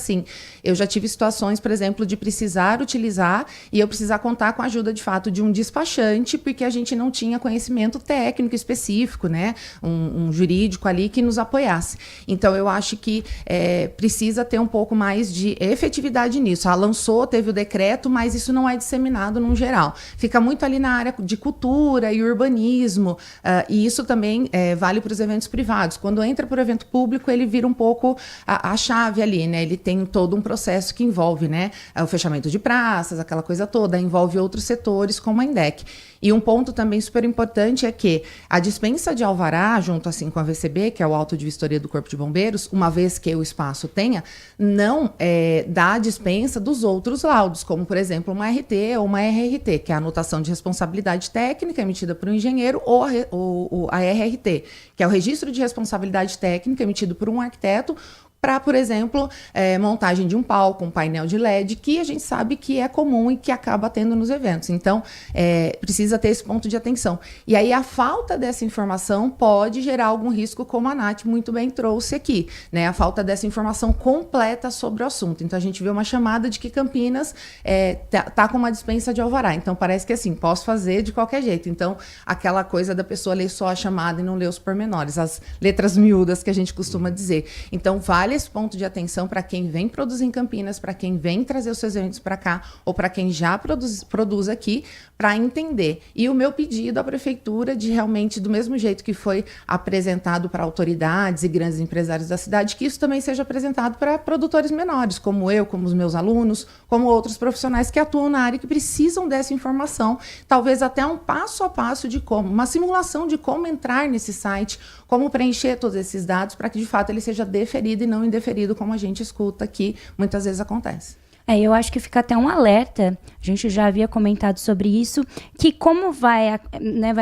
Eu já tive situações, por exemplo, de precisar utilizar e eu precisar contar com a ajuda, de fato, de um despachante, porque a gente não tinha conhecimento técnico específico, né? Um jurídico ali que nos apoiasse. Então, eu acho que precisa ter um pouco mais de efetividade nisso. Lançou, teve o decreto, mas isso não é disseminado num geral. Fica muito ali na área de cultura e urbanismo, e isso também vale para os eventos privados. Quando entra para o evento público, ele vira um pouco a chave ali, né? Ele tem todo um processo que envolve, né, o fechamento de praças, aquela coisa toda, envolve outros setores como a INDEC. E um ponto também super importante é que a dispensa de alvará, junto assim com a VCB, que é o auto de vistoria do Corpo de Bombeiros, uma vez que o espaço tenha, não dá a dispensa dos outros laudos, como, por exemplo, uma RT ou uma RRT, que é a anotação de responsabilidade técnica emitida por um engenheiro, ou a RRT, que é o registro de responsabilidade técnica emitido por um arquiteto, para, por exemplo, montagem de um palco, um painel de LED, que a gente sabe que é comum e que acaba tendo nos eventos. Então, precisa ter esse ponto de atenção. E aí, a falta dessa informação pode gerar algum risco, como a Nath muito bem trouxe aqui, né? A falta dessa informação completa sobre o assunto. Então, a gente vê uma chamada de que Campinas tá com uma dispensa de alvará. Então, parece que assim, posso fazer de qualquer jeito. Então, aquela coisa da pessoa ler só a chamada e não ler os pormenores, as letras miúdas que a gente costuma dizer. Então, vale esse ponto de atenção para quem vem produzir em Campinas, para quem vem trazer os seus eventos para cá, ou para quem já produz aqui, para entender. E o meu pedido à prefeitura de realmente, do mesmo jeito que foi apresentado para autoridades e grandes empresários da cidade, que isso também seja apresentado para produtores menores, como eu, como os meus alunos, como outros profissionais que atuam na área e que precisam dessa informação, talvez até um passo a passo de como, uma simulação de como entrar nesse site, como preencher todos esses dados para que, de fato, ele seja deferido e não indeferido, como a gente escuta aqui, muitas vezes acontece. Eu acho que fica até um alerta, a gente já havia comentado sobre isso, que como vai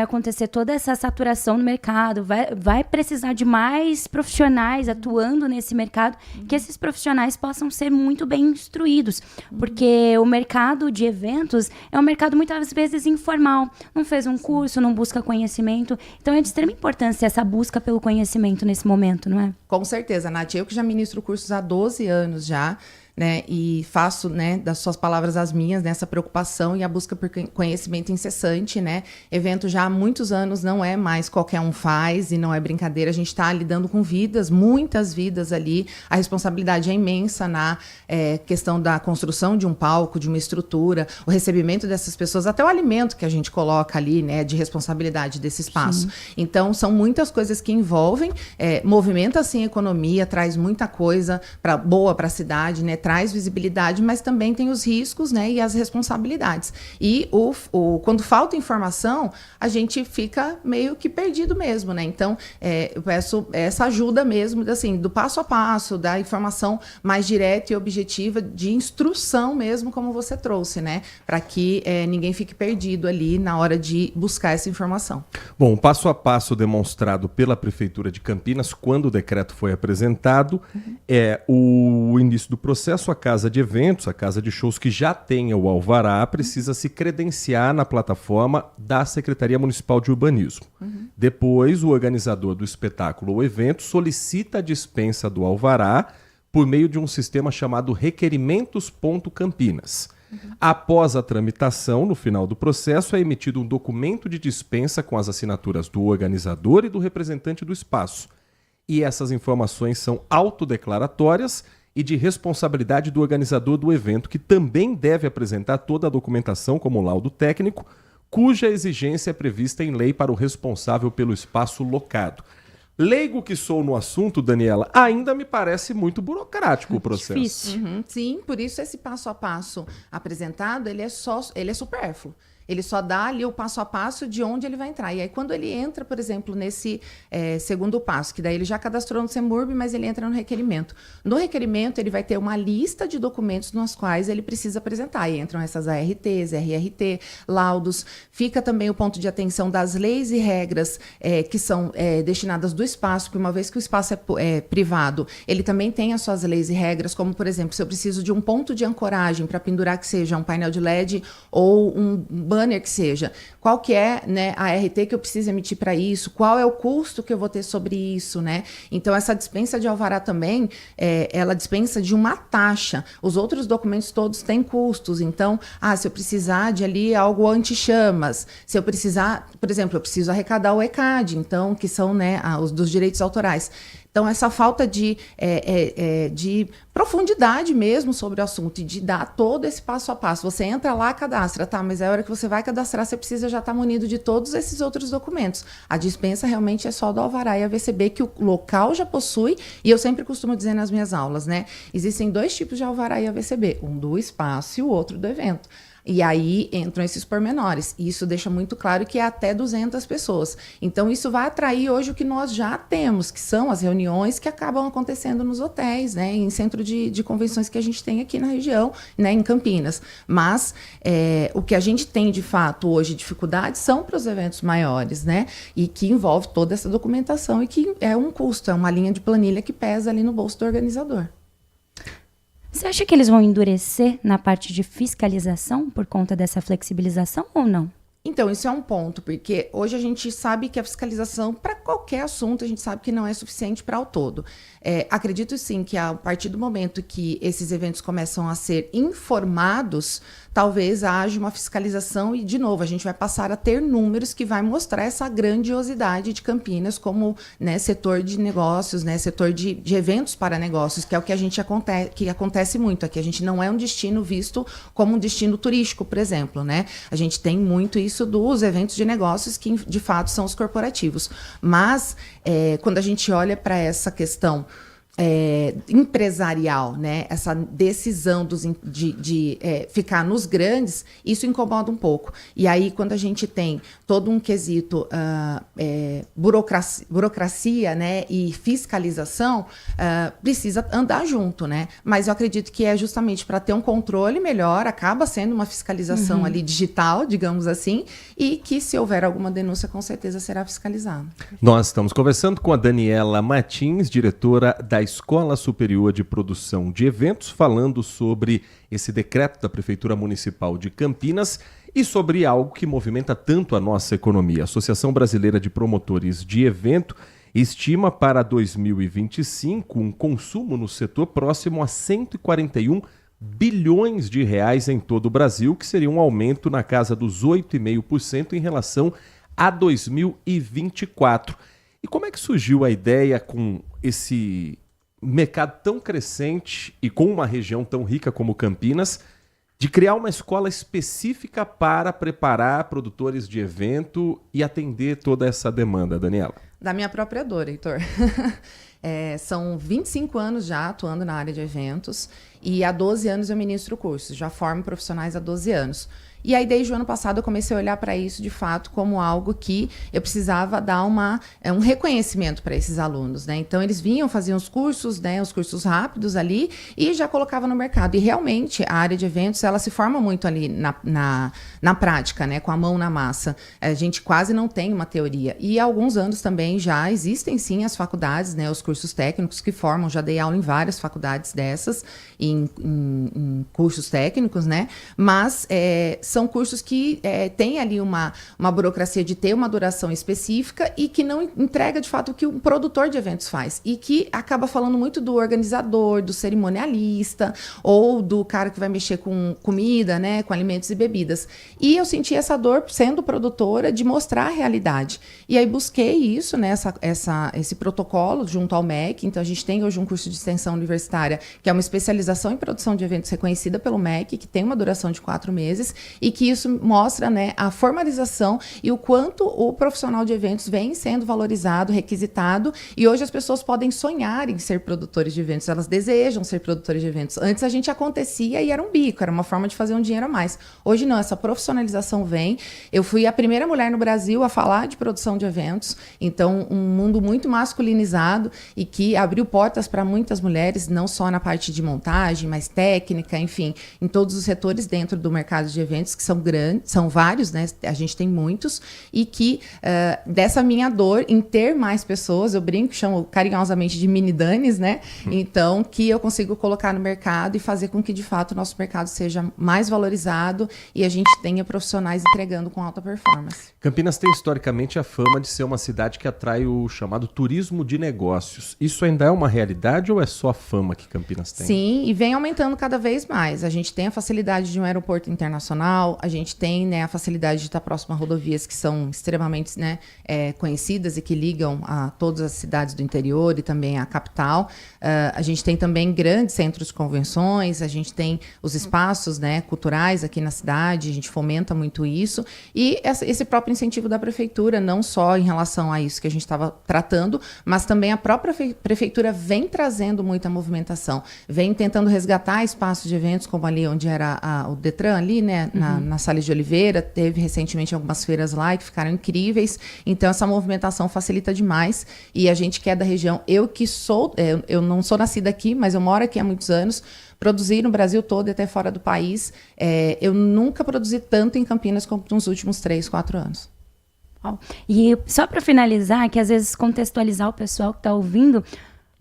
acontecer toda essa saturação no mercado, vai precisar de mais profissionais atuando nesse mercado, que esses profissionais possam ser muito bem instruídos, porque o mercado de eventos é um mercado muitas vezes informal, não fez um curso, não busca conhecimento, então é de extrema importância essa busca pelo conhecimento nesse momento, não é? Com certeza, Nath, eu que já ministro cursos há 12 anos já, né, e faço, né, das suas palavras as minhas, nessa preocupação e a busca por conhecimento incessante, né? Evento já há muitos anos não é mais qualquer um faz e não é brincadeira, a gente está lidando com vidas, muitas vidas ali, a responsabilidade é imensa na questão da construção de um palco, de uma estrutura, o recebimento dessas pessoas, até o alimento que a gente coloca ali, né, de responsabilidade desse espaço. Sim. Então, são muitas coisas que envolvem, movimenta assim a economia, traz muita coisa boa para a cidade, né? Traz visibilidade, mas também tem os riscos, né, e as responsabilidades. E quando falta informação, a gente fica meio que perdido mesmo, né? Então, eu peço essa ajuda mesmo, assim, do passo a passo, da informação mais direta e objetiva, de instrução mesmo, como você trouxe, né? Para que ninguém fique perdido ali na hora de buscar essa informação. Bom, o passo a passo demonstrado pela Prefeitura de Campinas, quando o decreto foi apresentado, é o início do processo. A casa de eventos, a casa de shows que já tenha o alvará, precisa se credenciar na plataforma da Secretaria Municipal de Urbanismo. Depois, o organizador do espetáculo ou evento solicita a dispensa do alvará por meio de um sistema chamado requerimentos.campinas. Após a tramitação, no final do processo, é emitido um documento de dispensa com as assinaturas do organizador e do representante do espaço. E essas informações são autodeclaratórias e de responsabilidade do organizador do evento, que também deve apresentar toda a documentação como laudo técnico, cuja exigência é prevista em lei para o responsável pelo espaço locado. Leigo que sou no assunto, Daniela, ainda me parece muito burocrático o processo. Difícil. Sim, por isso esse passo a passo apresentado, ele é supérfluo. Ele só dá ali o passo a passo de onde ele vai entrar. E aí, quando ele entra, por exemplo, nesse segundo passo, que daí ele já cadastrou no CEMURB, mas ele entra no requerimento. No requerimento, ele vai ter uma lista de documentos nos quais ele precisa apresentar. E entram essas ARTs, RRT, laudos. Fica também o ponto de atenção das leis e regras que são destinadas do espaço, porque uma vez que o espaço é privado, ele também tem as suas leis e regras, como, por exemplo, se eu preciso de um ponto de ancoragem para pendurar, que seja um painel de LED ou um banner que seja, qual que é, né, a RT que eu preciso emitir para isso, qual é o custo que eu vou ter sobre isso, né? Então, essa dispensa de alvará também, ela dispensa de uma taxa. Os outros documentos todos têm custos. Então, se eu precisar de ali algo anti-chamas, se eu precisar, por exemplo, eu preciso arrecadar o ECAD, então, que são, né, os dos direitos autorais. Então, essa falta de profundidade mesmo sobre o assunto e de dar todo esse passo a passo. Você entra lá, cadastra, tá, mas a hora que você vai cadastrar, você precisa já estar munido de todos esses outros documentos. A dispensa realmente é só do alvará e AVCB, que o local já possui, e eu sempre costumo dizer nas minhas aulas, né? Existem 2 tipos de alvará e AVCB, um do espaço e o outro do evento. E aí entram esses pormenores. E isso deixa muito claro que é até 200 pessoas. Então, isso vai atrair hoje o que nós já temos, que são as reuniões que acabam acontecendo nos hotéis, né, em centro de convenções que a gente tem aqui na região, né, em Campinas. Mas o que a gente tem, de fato, hoje, dificuldades, são para os eventos maiores, né, e que envolve toda essa documentação e que é um custo, é uma linha de planilha que pesa ali no bolso do organizador. Você acha que eles vão endurecer na parte de fiscalização por conta dessa flexibilização ou não? Então, isso é um ponto, porque hoje a gente sabe que a fiscalização, para qualquer assunto, a gente sabe que não é suficiente para o todo. Acredito sim que a partir do momento que esses eventos começam a ser informados, talvez haja uma fiscalização e, de novo, a gente vai passar a ter números que vai mostrar essa grandiosidade de Campinas como, né, setor de negócios, né, setor de eventos para negócios, que é o que que acontece muito aqui. A gente não é um destino visto como um destino turístico, por exemplo, né? A gente tem muito isso dos eventos de negócios que, de fato, são os corporativos. Mas, quando a gente olha para essa questão empresarial, né? Essa decisão de ficar nos grandes, isso incomoda um pouco. E aí, quando a gente tem todo um quesito burocracia, né, e fiscalização, precisa andar junto, né? Mas eu acredito que é justamente para ter um controle melhor, acaba sendo uma fiscalização ali digital, digamos assim, e que, se houver alguma denúncia, com certeza será fiscalizado. Nós estamos conversando com a Daniela Martins, diretora da Escola Superior de Produção de Eventos, falando sobre esse decreto da Prefeitura Municipal de Campinas e sobre algo que movimenta tanto a nossa economia. A Associação Brasileira de Promotores de Evento estima para 2025 um consumo no setor próximo a 141 bilhões de reais em todo o Brasil, que seria um aumento na casa dos 8,5% em relação a 2024. E como é que surgiu a ideia, com esse mercado tão crescente e com uma região tão rica como Campinas, de criar uma escola específica para preparar produtores de evento e atender toda essa demanda, Daniela? Da minha própria dor, Heitor. São 25 anos já atuando na área de eventos e há 12 anos eu ministro cursos, já formo profissionais há 12 anos. E aí, desde o ano passado, eu comecei a olhar para isso, de fato, como algo que eu precisava dar um reconhecimento para esses alunos, né? Então, eles vinham, faziam os cursos, né, os cursos rápidos ali, e já colocavam no mercado. E, realmente, a área de eventos, ela se forma muito ali na prática, né, com a mão na massa. A gente quase não tem uma teoria. E, há alguns anos também já existem, sim, as faculdades, né, os cursos técnicos que formam. Já dei aula em várias faculdades dessas, em cursos técnicos, né? Mas são cursos que têm ali uma burocracia de ter uma duração específica e que não entrega, de fato, o que um produtor de eventos faz. E que acaba falando muito do organizador, do cerimonialista, ou do cara que vai mexer com comida, né, com alimentos e bebidas. E eu senti essa dor, sendo produtora, de mostrar a realidade. E aí busquei isso, né, esse protocolo junto ao MEC. Então, a gente tem hoje um curso de extensão universitária, que é uma especialização em produção de eventos reconhecida pelo MEC, que tem uma duração de 4 meses, e e que isso mostra, né, a formalização e o quanto o profissional de eventos vem sendo valorizado, requisitado, e hoje as pessoas podem sonhar em ser produtores de eventos, elas desejam ser produtores de eventos. Antes a gente acontecia e era um bico, era uma forma de fazer um dinheiro a mais. Hoje não, essa profissionalização vem. Eu fui a primeira mulher no Brasil a falar de produção de eventos, então um mundo muito masculinizado e que abriu portas para muitas mulheres, não só na parte de montagem, mas técnica, enfim, em todos os setores dentro do mercado de eventos, que são grandes, são vários, né? A gente tem muitos, e que dessa minha dor em ter mais pessoas, eu brinco, chamo carinhosamente de mini Danis, né? Então, que eu consigo colocar no mercado e fazer com que, de fato, o nosso mercado seja mais valorizado e a gente tenha profissionais entregando com alta performance. Campinas tem historicamente a fama de ser uma cidade que atrai o chamado turismo de negócios. Isso ainda é uma realidade ou é só a fama que Campinas tem? Sim, e vem aumentando cada vez mais. A gente tem a facilidade de um aeroporto internacional, a gente tem, né, a facilidade de estar próximo a rodovias que são extremamente, né, conhecidas e que ligam a todas as cidades do interior e também a capital. A gente tem também grandes centros de convenções, a gente tem os espaços, né, culturais aqui na cidade, a gente fomenta muito isso. E esse próprio incentivo da prefeitura, não só em relação a isso que a gente estava tratando, mas também a própria prefeitura vem trazendo muita movimentação, vem tentando resgatar espaços de eventos, como ali onde era o Detran, ali, né, na Salles de Oliveira, teve recentemente algumas feiras lá que ficaram incríveis, então essa movimentação facilita demais, e a gente que é da região, eu não sou nascida aqui, mas eu moro aqui há muitos anos, produzi no Brasil todo e até fora do país, eu nunca produzi tanto em Campinas como nos últimos 3, 4 anos. E só para finalizar, que às vezes contextualizar o pessoal que está ouvindo,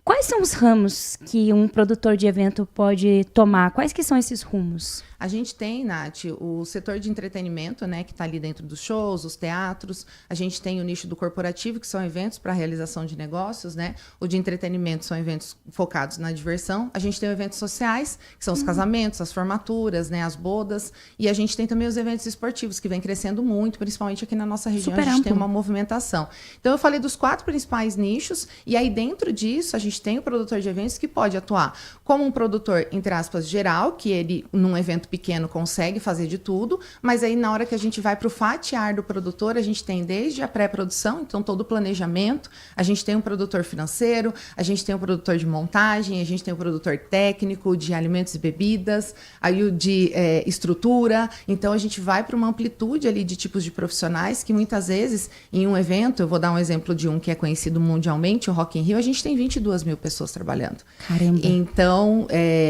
quais são os ramos que um produtor de evento pode tomar? Quais que são esses rumos? A gente tem, Nath, o setor de entretenimento, né, que está ali dentro dos shows, os teatros. A gente tem o nicho do corporativo, que são eventos para realização de negócios, né? O de entretenimento são eventos focados na diversão. A gente tem eventos sociais, que são os casamentos, as formaturas, né, as bodas. E a gente tem também os eventos esportivos, que vem crescendo muito, principalmente aqui na nossa região. Super a gente amplo. tem uma movimentação. Então, eu falei dos 4 principais nichos, e aí dentro disso, a gente tem o produtor de eventos que pode atuar como um produtor, entre aspas, geral, que ele, num evento pequeno, consegue fazer de tudo, mas aí na hora que a gente vai para o fatiar do produtor, a gente tem desde a pré-produção, então todo o planejamento, a gente tem um produtor financeiro, a gente tem um produtor de montagem, a gente tem um produtor técnico de alimentos e bebidas, aí o de estrutura, então a gente vai para uma amplitude ali de tipos de profissionais que muitas vezes em um evento, eu vou dar um exemplo de um que é conhecido mundialmente, o Rock in Rio, a gente tem 22 mil pessoas trabalhando. Caramba! Então,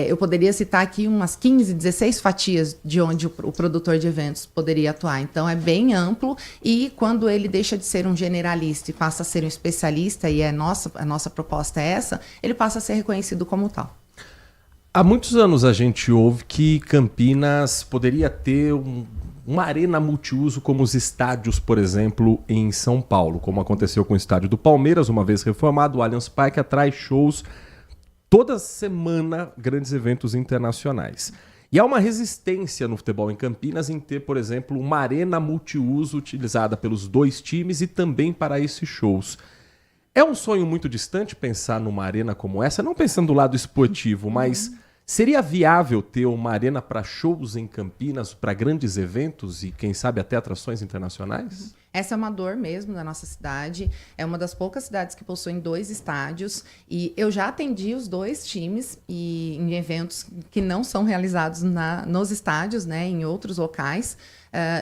eu poderia citar aqui umas 15, 16 fatias de onde o produtor de eventos poderia atuar. Então, é bem amplo e quando ele deixa de ser um generalista e passa a ser um especialista, e a nossa proposta é essa, ele passa a ser reconhecido como tal. Há muitos anos a gente ouve que Campinas poderia ter uma arena multiuso como os estádios, por exemplo, em São Paulo, como aconteceu com o estádio do Palmeiras, uma vez reformado, o Allianz Parque atrai shows toda semana, grandes eventos internacionais. E há uma resistência no futebol em Campinas em ter, por exemplo, uma arena multiuso utilizada pelos 2 times e também para esses shows. É um sonho muito distante pensar numa arena como essa, não pensando do lado esportivo, mas seria viável ter uma arena para shows em Campinas, para grandes eventos e, quem sabe, até atrações internacionais? Essa é uma dor mesmo da nossa cidade. É uma das poucas cidades que possuem 2 estádios. E eu já atendi os 2 times em eventos que não são realizados nos estádios, né, em outros locais.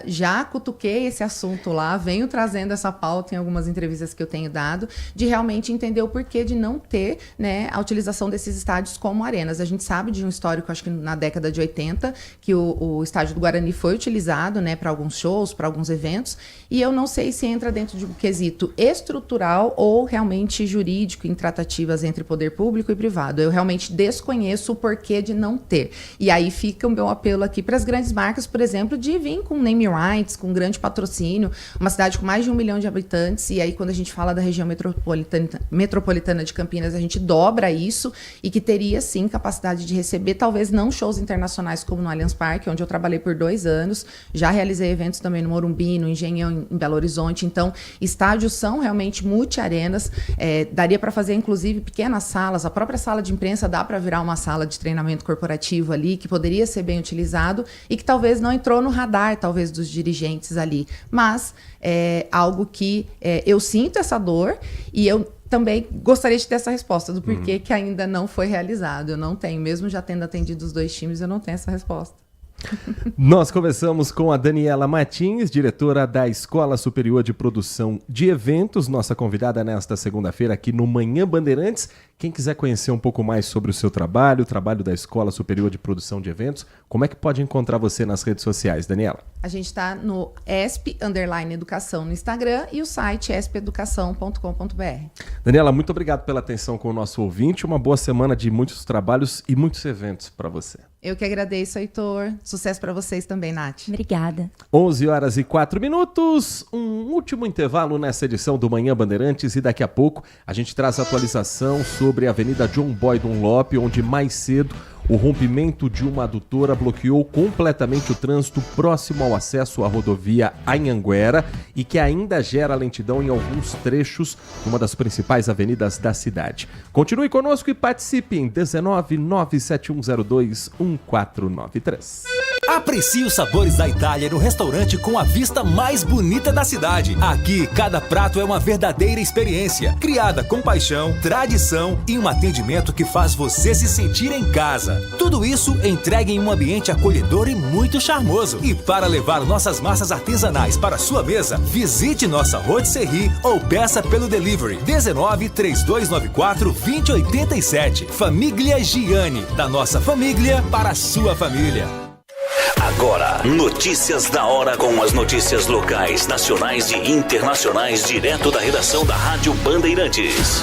Já cutuquei esse assunto lá, venho trazendo essa pauta em algumas entrevistas que eu tenho dado, de realmente entender o porquê de não ter, né, a utilização desses estádios como arenas. A gente sabe de um histórico, acho que na década de 80, que o estádio do Guarani foi utilizado, né, para alguns shows, para alguns eventos, e eu não sei se entra dentro de um quesito estrutural ou realmente jurídico em tratativas entre poder público e privado. Eu realmente desconheço o porquê de não ter. E aí fica o meu apelo aqui para as grandes marcas, por exemplo, de vir com name rights, com grande patrocínio, uma cidade com mais de 1 milhão de habitantes, e aí quando a gente fala da região metropolitana de Campinas, a gente dobra isso, e que teria sim capacidade de receber, talvez não shows internacionais como no Allianz Parque, onde eu trabalhei por 2 anos, já realizei eventos também no Morumbi, no Engenhão, em Belo Horizonte. Então, estádios são realmente multi-arenas, daria para fazer inclusive pequenas salas, a própria sala de imprensa dá para virar uma sala de treinamento corporativo ali, que poderia ser bem utilizado e que talvez não entrou no radar, talvez, dos dirigentes ali, mas é algo que eu sinto essa dor, e eu também gostaria de ter essa resposta do porquê que ainda não foi realizado. Eu não tenho, mesmo já tendo atendido os 2 times, eu não tenho essa resposta. Nós conversamos com a Daniela Martins, diretora da Escola Superior de Produção de Eventos, nossa convidada nesta segunda-feira aqui no Manhã Bandeirantes. Quem quiser conhecer um pouco mais sobre o seu trabalho, o trabalho da Escola Superior de Produção de Eventos, como é que pode encontrar você nas redes sociais, Daniela? A gente está no ESP_Educação no Instagram e o site espeducação.com.br. Daniela, muito obrigado pela atenção com o nosso ouvinte. Uma boa semana de muitos trabalhos e muitos eventos para você. Eu que agradeço, Heitor. Sucesso para vocês também, Nath. Obrigada. 11h04. Um último intervalo nessa edição do Manhã Bandeirantes, e daqui a pouco a gente traz atualização sobre a Avenida John Boy Dunlop, onde mais cedo o rompimento de uma adutora bloqueou completamente o trânsito próximo ao acesso à rodovia Anhanguera e que ainda gera lentidão em alguns trechos, uma das principais avenidas da cidade. Continue conosco e participe em 19971021493. Aprecie os sabores da Itália no restaurante com a vista mais bonita da cidade. Aqui, cada prato é uma verdadeira experiência, criada com paixão, tradição e um atendimento que faz você se sentir em casa. Tudo isso entregue em um ambiente acolhedor e muito charmoso. E para levar nossas massas artesanais para sua mesa, visite nossa rotisserie ou peça pelo delivery 19-3294-2087. Família Giani, da nossa família para a sua família. Agora, notícias da hora com as notícias locais, nacionais e internacionais, direto da redação da Rádio Bandeirantes.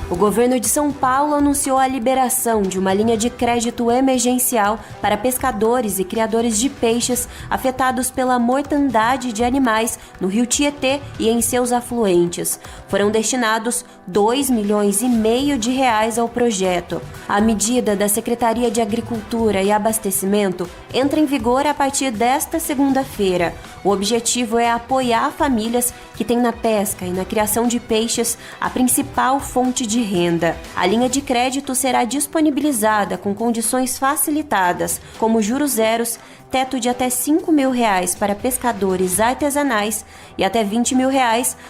O governo de São Paulo anunciou a liberação de uma linha de crédito emergencial para pescadores e criadores de peixes afetados pela mortandade de animais no rio Tietê e em seus afluentes. Foram destinados R$2,5 milhões ao projeto. A medida da Secretaria de Agricultura e Abastecimento entra em vigor a partir desta segunda-feira. O objetivo é apoiar famílias que têm na pesca e na criação de peixes a principal fonte de renda. A linha de crédito será disponibilizada com condições facilitadas, como juros zeros, teto de até R$5 mil para pescadores artesanais e até R$20 mil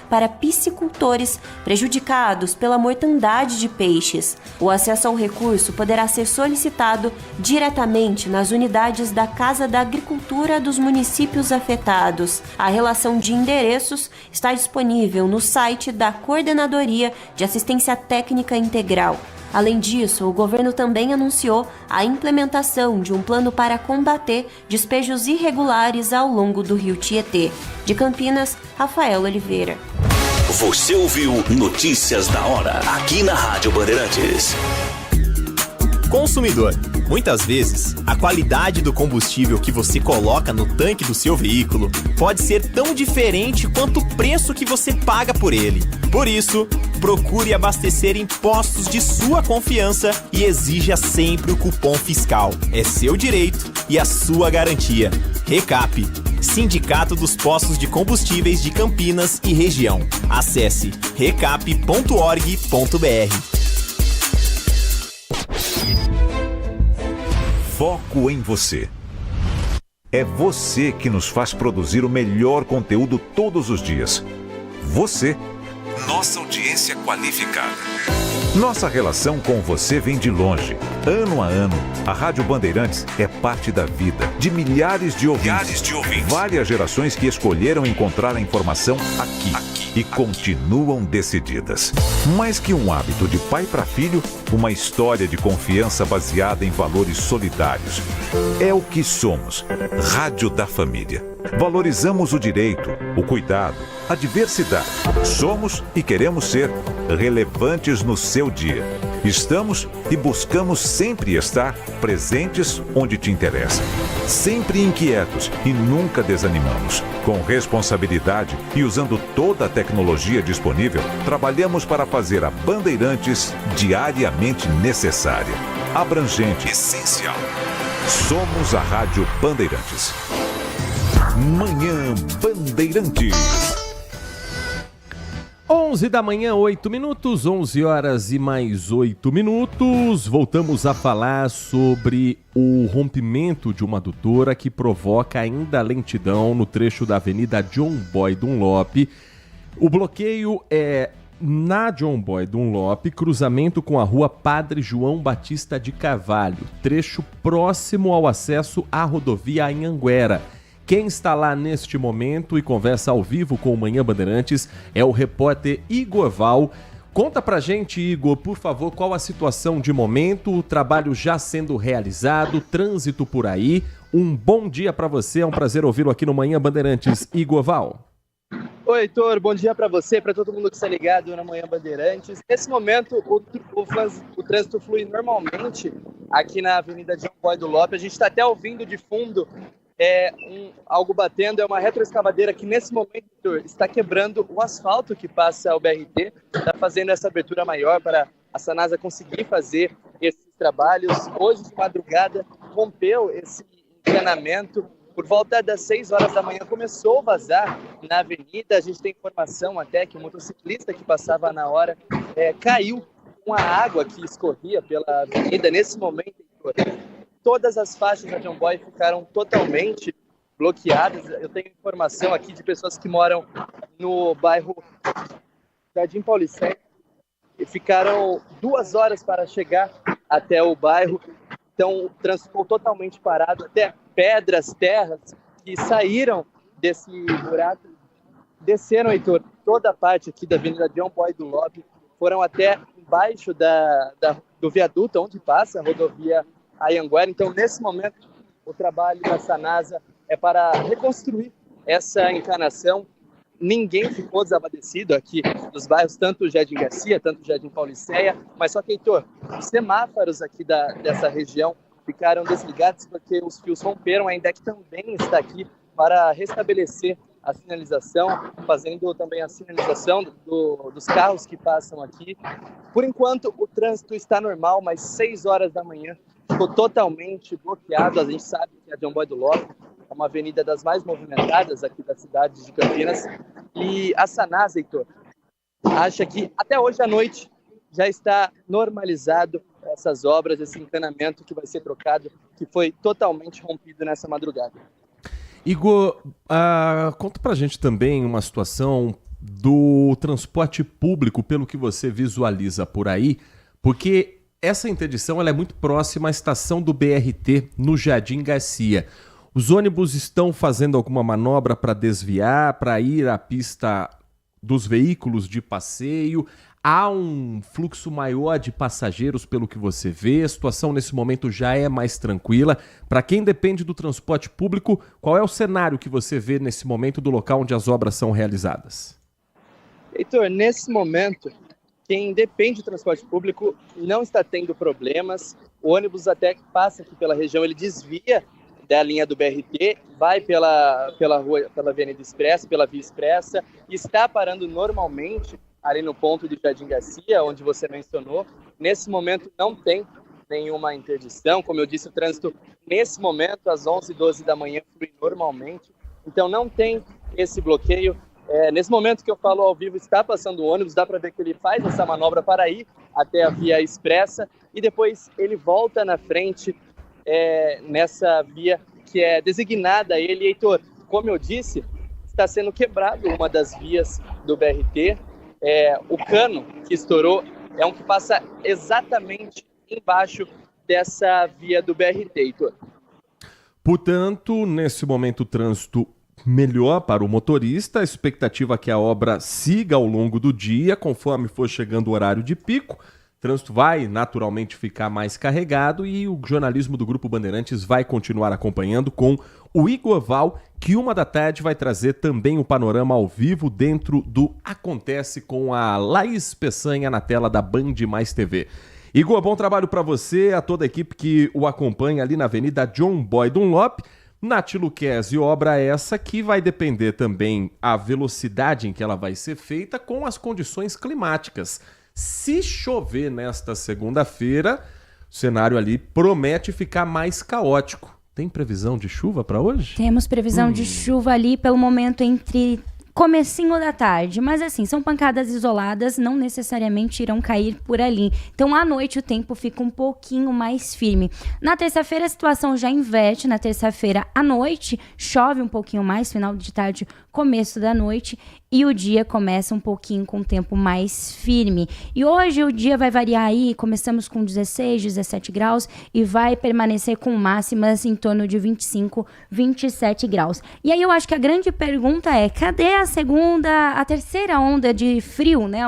para piscicultores prejudicados pela mortandade de peixes. O acesso ao recurso poderá ser solicitado diretamente nas unidades da Casa da Agricultura dos municípios afetados. A relação de endereços está disponível no site da Coordenadoria de Assistência Técnica Integral. Além disso, o governo também anunciou a implementação de um plano para combater despejos irregulares ao longo do rio Tietê. De Campinas, Rafael Oliveira. Você ouviu Notícias da Hora, aqui na Rádio Bandeirantes. Consumidor, muitas vezes, a qualidade do combustível que você coloca no tanque do seu veículo pode ser tão diferente quanto o preço que você paga por ele. Por isso, procure abastecer em postos de sua confiança e exija sempre o cupom fiscal. É seu direito e a sua garantia. Recap, Sindicato dos Postos de Combustíveis de Campinas e Região. Acesse recap.org.br. Foco em você. É você que nos faz produzir o melhor conteúdo todos os dias. Você, nossa audiência qualificada. Nossa relação com você vem de longe. Ano a ano, a Rádio Bandeirantes é parte da vida de milhares de ouvintes. Várias gerações que escolheram encontrar a informação aqui e continuam decididas. Mais que um hábito de pai para filho, uma história de confiança baseada em valores solidários. É o que somos. Rádio da Família. Valorizamos o direito, o cuidado, a diversidade. Somos e queremos ser relevantes no seu dia. Estamos e buscamos sempre estar presentes onde te interessa. Sempre inquietos e nunca desanimamos. Com responsabilidade e usando toda a tecnologia disponível, trabalhamos para fazer a Bandeirantes diariamente necessária, abrangente, essencial. Somos a Rádio Bandeirantes. Manhã Bandeirantes. 11 da manhã, 8 minutos, 11 horas e mais 8 minutos. Voltamos a falar sobre o rompimento de uma adutora que provoca ainda lentidão no trecho da Avenida John Boy Dunlop. O bloqueio é na John Boy Dunlop, cruzamento com a rua Padre João Batista de Carvalho, trecho próximo ao acesso à rodovia Anhanguera. Quem está lá neste momento e conversa ao vivo com o Manhã Bandeirantes é o repórter Igor Val. Conta pra gente, Igor, por favor, qual a situação de momento, o trabalho já sendo realizado, trânsito por aí. Um bom dia pra você, é um prazer ouvi-lo aqui no Manhã Bandeirantes. Igor Val. Oi, Heitor, bom dia para você, para todo mundo que está ligado na Manhã Bandeirantes. Nesse momento, o trânsito flui normalmente aqui na Avenida John Boy Dunlop. A gente está até ouvindo de fundo algo batendo, é uma retroescavadeira que nesse momento, Heitor, está quebrando o asfalto que passa ao BRT, está fazendo essa abertura maior para a Sanasa conseguir fazer esses trabalhos. Hoje, de madrugada, rompeu esse encanamento. Por volta das 6 horas da manhã começou a vazar na avenida. A gente tem informação até que o motociclista que passava na hora caiu com a água que escorria pela avenida. Nesse momento, todas as faixas da John Boy ficaram totalmente bloqueadas. Eu tenho informação aqui de pessoas que moram no bairro Jardim Paulicéia e ficaram 2 horas para chegar até o bairro. Então, o trânsito ficou totalmente parado, até pedras, terras que saíram desse buraco, desceram, Heitor, toda a parte aqui da Avenida John Boy Dunlop, foram até embaixo do viaduto onde passa a rodovia Anhanguera. Então, nesse momento, o trabalho da Sanasa é para reconstruir essa encanação. Ninguém ficou desabastecido aqui dos bairros, tanto o Jardim Garcia, tanto o Jardim Paulicéia, mas só que, Heitor, os semáforos aqui dessa região ficaram desligados porque os fios romperam. A INDEC também está aqui para restabelecer a sinalização, fazendo também a sinalização dos carros que passam aqui. Por enquanto, o trânsito está normal, mas 6 horas da manhã ficou totalmente bloqueado. A gente sabe que a John Boy Dunlop é uma avenida das mais movimentadas aqui da cidade de Campinas. E a Sanasa, Heitor, acha que até hoje à noite já está normalizado essas obras, esse encanamento que vai ser trocado, que foi totalmente rompido nessa madrugada. Igor, conta pra gente também uma situação do transporte público, pelo que você visualiza por aí, porque essa interdição ela é muito próxima à estação do BRT no Jardim Garcia. Os ônibus estão fazendo alguma manobra para desviar, para ir à pista dos veículos de passeio? Há um fluxo maior de passageiros pelo que você vê? A situação nesse momento já é mais tranquila? Para quem depende do transporte público, qual é o cenário que você vê nesse momento do local onde as obras são realizadas? Heitor, nesse momento, quem depende do transporte público não está tendo problemas. O ônibus até que passa aqui pela região, ele desvia da linha do BRT, vai pela Avenida Expressa, pela Via Expressa, e está parando normalmente ali no ponto de Jardim Garcia, onde você mencionou. Nesse momento não tem nenhuma interdição. Como eu disse, o trânsito nesse momento, às 11h12 da manhã, flui normalmente. Então não tem esse bloqueio. Nesse momento que eu falo ao vivo, está passando o ônibus, dá para ver que ele faz essa manobra para ir até a Via Expressa e depois ele volta na frente nessa via que é designada a ele. Heitor, como eu disse, está sendo quebrado uma das vias do BRT. O cano que estourou é um que passa exatamente embaixo dessa via do BRT, Heitor. Portanto, nesse momento o trânsito melhor para o motorista, a expectativa é que a obra siga ao longo do dia, conforme for chegando o horário de pico. O trânsito vai naturalmente ficar mais carregado e o jornalismo do Grupo Bandeirantes vai continuar acompanhando com o Igor Val, que 13h vai trazer também o panorama ao vivo dentro do Acontece com a Laís Peçanha na tela da Band Mais TV. Igor, bom trabalho para você, a toda a equipe que o acompanha ali na Avenida John Boy Dunlop. Nath Luquezzi, obra essa que vai depender também a velocidade em que ela vai ser feita com as condições climáticas. Se chover nesta segunda-feira, o cenário ali promete ficar mais caótico. Tem previsão de chuva para hoje? Temos previsão de chuva ali pelo momento entre comecinho da tarde, mas assim, são pancadas isoladas, não necessariamente irão cair por ali. Então, à noite, o tempo fica um pouquinho mais firme. Na terça-feira, a situação já inverte. Na terça-feira, à noite, chove um pouquinho mais, final de tarde, começo da noite, e o dia começa um pouquinho com o tempo mais firme. E hoje o dia vai variar aí, começamos com 16, 17 graus e vai permanecer com máximas em torno de 25, 27 graus. E aí eu acho que a grande pergunta é, cadê a terceira onda de frio, né?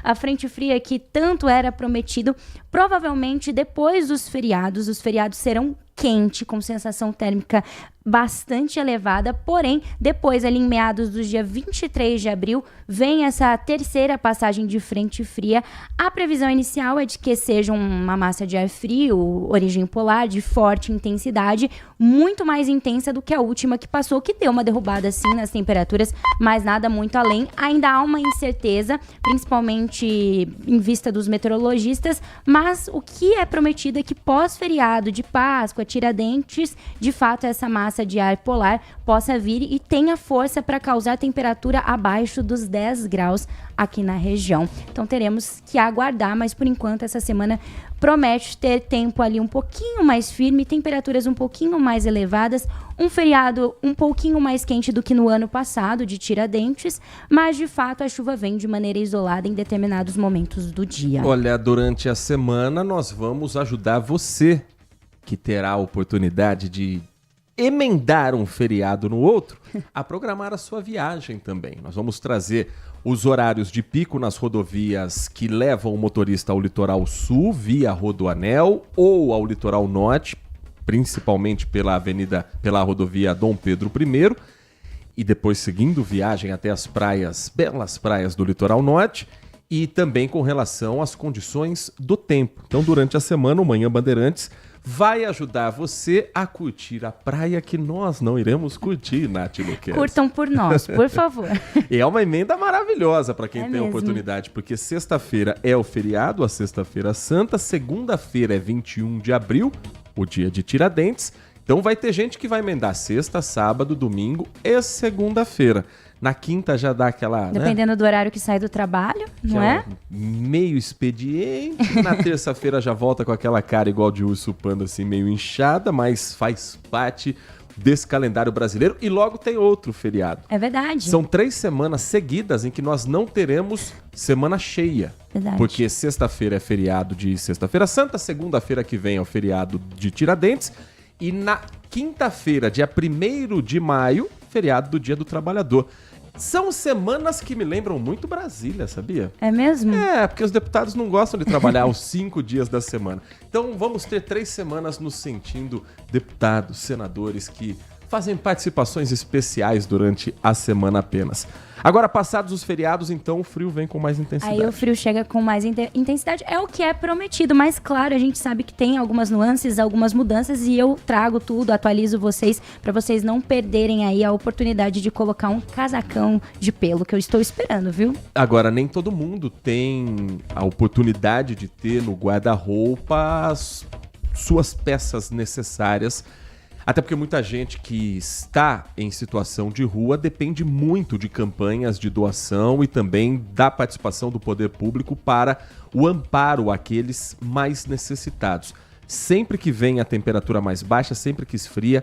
A frente fria que tanto era prometido. Provavelmente depois dos feriados, os feriados serão quente, com sensação térmica bastante elevada, porém, depois, ali em meados do dia 23 de abril, vem essa terceira passagem de frente fria. A previsão inicial é de que seja uma massa de ar frio, origem polar, de forte intensidade, muito mais intensa do que a última que passou, que deu uma derrubada, sim, nas temperaturas, mas nada muito além. Ainda há uma incerteza, principalmente em vista dos meteorologistas, mas o que é prometido é que pós-feriado de Páscoa, Tiradentes, de fato, essa massa de ar polar possa vir e tenha força para causar temperatura abaixo dos 10 graus aqui na região. Então teremos que aguardar, mas por enquanto essa semana promete ter tempo ali um pouquinho mais firme, temperaturas um pouquinho mais elevadas, um feriado um pouquinho mais quente do que no ano passado, de Tiradentes, mas de fato a chuva vem de maneira isolada em determinados momentos do dia. Olha, durante a semana nós vamos ajudar você, que terá a oportunidade de emendar um feriado no outro, a programar a sua viagem também. Nós vamos trazer os horários de pico nas rodovias que levam o motorista ao litoral sul, via Rodoanel, ou ao litoral norte, principalmente pela rodovia Dom Pedro I, e depois seguindo viagem até as praias, belas praias do litoral norte, e também com relação às condições do tempo. Então, durante a semana, o Manhã Bandeirantes vai ajudar você a curtir a praia que nós não iremos curtir, Nath Luquezzi. Curtam por nós, por favor. E é uma emenda maravilhosa para quem tem mesmo. oportunidade, porque sexta-feira é o feriado, a Sexta-feira Santa, segunda-feira é 21 de abril, o dia de Tiradentes. Então vai ter gente que vai emendar sexta, sábado, domingo e segunda-feira. Na quinta já dá aquela... Dependendo do horário que sai do trabalho, não é? Meio expediente. Na terça-feira já volta com aquela cara igual de urso panda, assim, meio inchada, mas faz parte desse calendário brasileiro. E logo tem outro feriado. É verdade. São 3 semanas seguidas em que nós não teremos semana cheia. Verdade. Porque sexta-feira é feriado de Sexta-feira Santa, segunda-feira que vem é o feriado de Tiradentes. E na quinta-feira, dia 1º de maio, feriado do Dia do Trabalhador. São semanas que me lembram muito Brasília, sabia? É mesmo? É, porque os deputados não gostam de trabalhar os 5 dias da semana. Então vamos ter 3 semanas nos sentindo deputados, senadores que fazem participações especiais durante a semana apenas. Agora, passados os feriados, então o frio vem com mais intensidade. Aí o frio chega com mais intensidade, é o que é prometido, mas claro, a gente sabe que tem algumas nuances, algumas mudanças e eu trago tudo, atualizo vocês, para vocês não perderem aí a oportunidade de colocar um casacão de pelo, que eu estou esperando, viu? Agora, nem todo mundo tem a oportunidade de ter no guarda-roupa as suas peças necessárias. Até porque muita gente que está em situação de rua depende muito de campanhas de doação e também da participação do poder público para o amparo àqueles mais necessitados. Sempre que vem a temperatura mais baixa, sempre que esfria,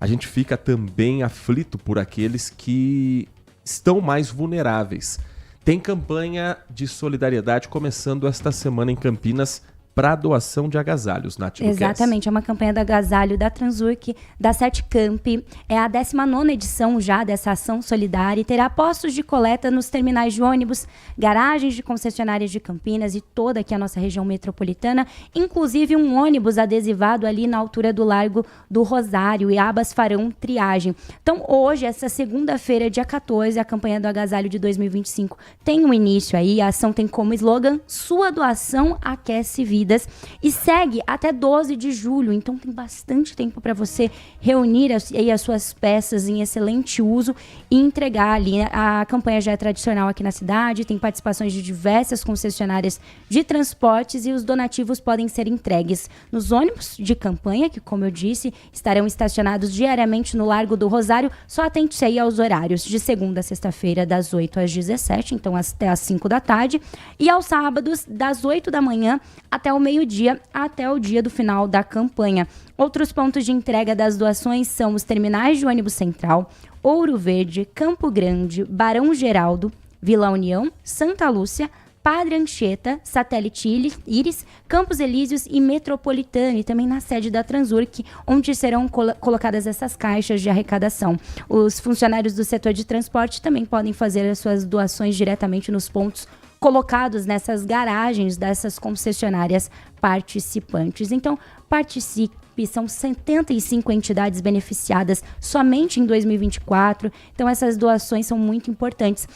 a gente fica também aflito por aqueles que estão mais vulneráveis. Tem campanha de solidariedade começando esta semana em Campinas para doação de agasalhos, Nath Luquezzi. Exatamente, é uma campanha do agasalho da Transurc, da Setcamp. É a 19ª edição já dessa ação solidária e terá postos de coleta nos terminais de ônibus, garagens de concessionárias de Campinas e toda aqui a nossa região metropolitana, inclusive um ônibus adesivado ali na altura do Largo do Rosário, e ambas farão triagem. Então hoje, essa segunda-feira, dia 14, a campanha do agasalho de 2025 tem um início aí, a ação tem como slogan: sua doação aquece vida. corridas e segue até 12 de julho. Então tem bastante tempo para você reunir aí as suas peças em excelente uso e entregar ali. A campanha já é tradicional aqui na cidade, tem participações de diversas concessionárias de transportes e os donativos podem ser entregues nos ônibus de campanha, que, como eu disse, estarão estacionados diariamente no Largo do Rosário. Só atente-se aí aos horários de segunda a sexta-feira, das 8 às 17, então até às 5 da tarde, e aos sábados, das 8 da manhã até o meio-dia, até o dia do final da campanha. Outros pontos de entrega das doações são os terminais de ônibus Central, Ouro Verde, Campo Grande, Barão Geraldo, Vila União, Santa Lúcia, Padre Anchieta, Satélite Íris, Campos Elíseos e Metropolitano, e também na sede da Transurc, onde serão colocadas essas caixas de arrecadação. Os funcionários do setor de transporte também podem fazer as suas doações diretamente nos pontos colocados nessas garagens dessas concessionárias participantes. Então, participe. São 75 entidades beneficiadas somente em 2024. Então, essas doações são muito importantes.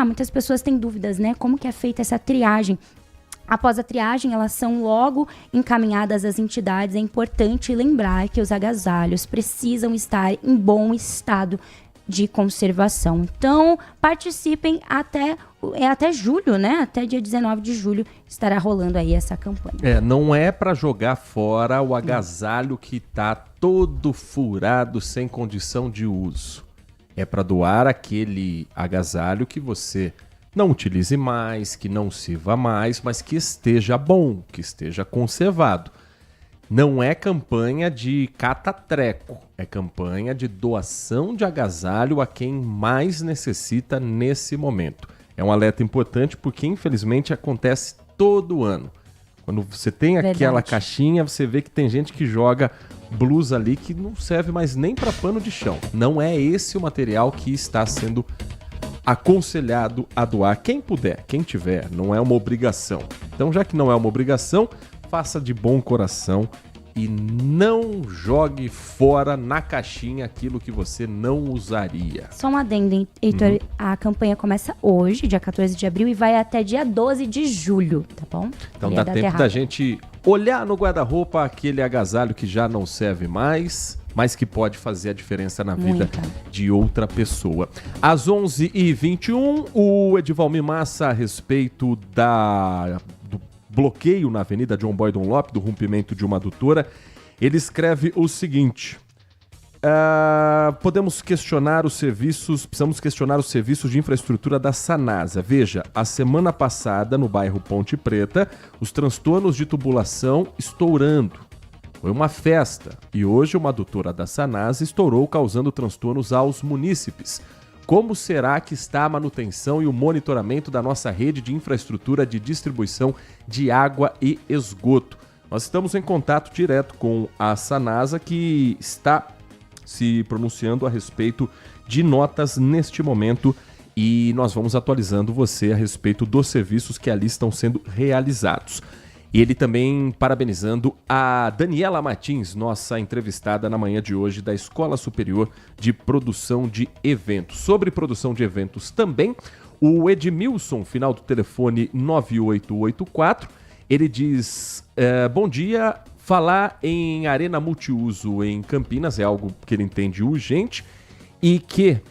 Muitas pessoas têm dúvidas, né? Como que é feita essa triagem? Após a triagem, elas são logo encaminhadas às entidades. É importante lembrar que os agasalhos precisam estar em bom estado de conservação. Então, participem até julho, né? Até dia 19 de julho estará rolando aí essa campanha. Não é para jogar fora o agasalho que tá todo furado, sem condição de uso. É para doar aquele agasalho que você não utilize mais, que não sirva mais, mas que esteja bom, que esteja conservado. Não é campanha de catatreco, é campanha de doação de agasalho a quem mais necessita nesse momento. É um alerta importante porque, infelizmente, acontece todo ano. Quando você tem aquela caixinha, você vê que tem gente que joga blusa ali que não serve mais nem para pano de chão. Não é esse o material que está sendo aconselhado a doar. Quem puder, quem tiver, não é uma obrigação. Então, já que não é uma obrigação, faça de bom coração e não jogue fora na caixinha aquilo que você não usaria. Só um adendo, Heitor. A campanha começa hoje, dia 14 de abril, e vai até dia 12 de julho, tá bom? Então dá tempo da gente olhar no guarda-roupa aquele agasalho que já não serve mais, mas que pode fazer a diferença na vida de outra pessoa. Às 11h21, o Edivalmir Massa, a respeito do bloqueio na Avenida John Boy Dunlop, do rompimento de uma adutora, ele escreve o seguinte: precisamos questionar os serviços de infraestrutura da Sanasa. Veja, a semana passada, no bairro Ponte Preta, os transtornos de tubulação estourando. Foi uma festa e hoje uma adutora da Sanasa estourou, causando transtornos aos munícipes. Como será que está a manutenção e o monitoramento da nossa rede de infraestrutura de distribuição de água e esgoto? Nós estamos em contato direto com a Sanasa, que está se pronunciando a respeito de notas neste momento, e nós vamos atualizando você a respeito dos serviços que ali estão sendo realizados. E ele também parabenizando a Daniela Martins, nossa entrevistada na manhã de hoje da Escola Superior de Produção de Eventos. Sobre produção de eventos também, o Edmilson, final do telefone 9884, ele diz: bom dia, falar em arena multiuso em Campinas é algo que ele entende urgente e que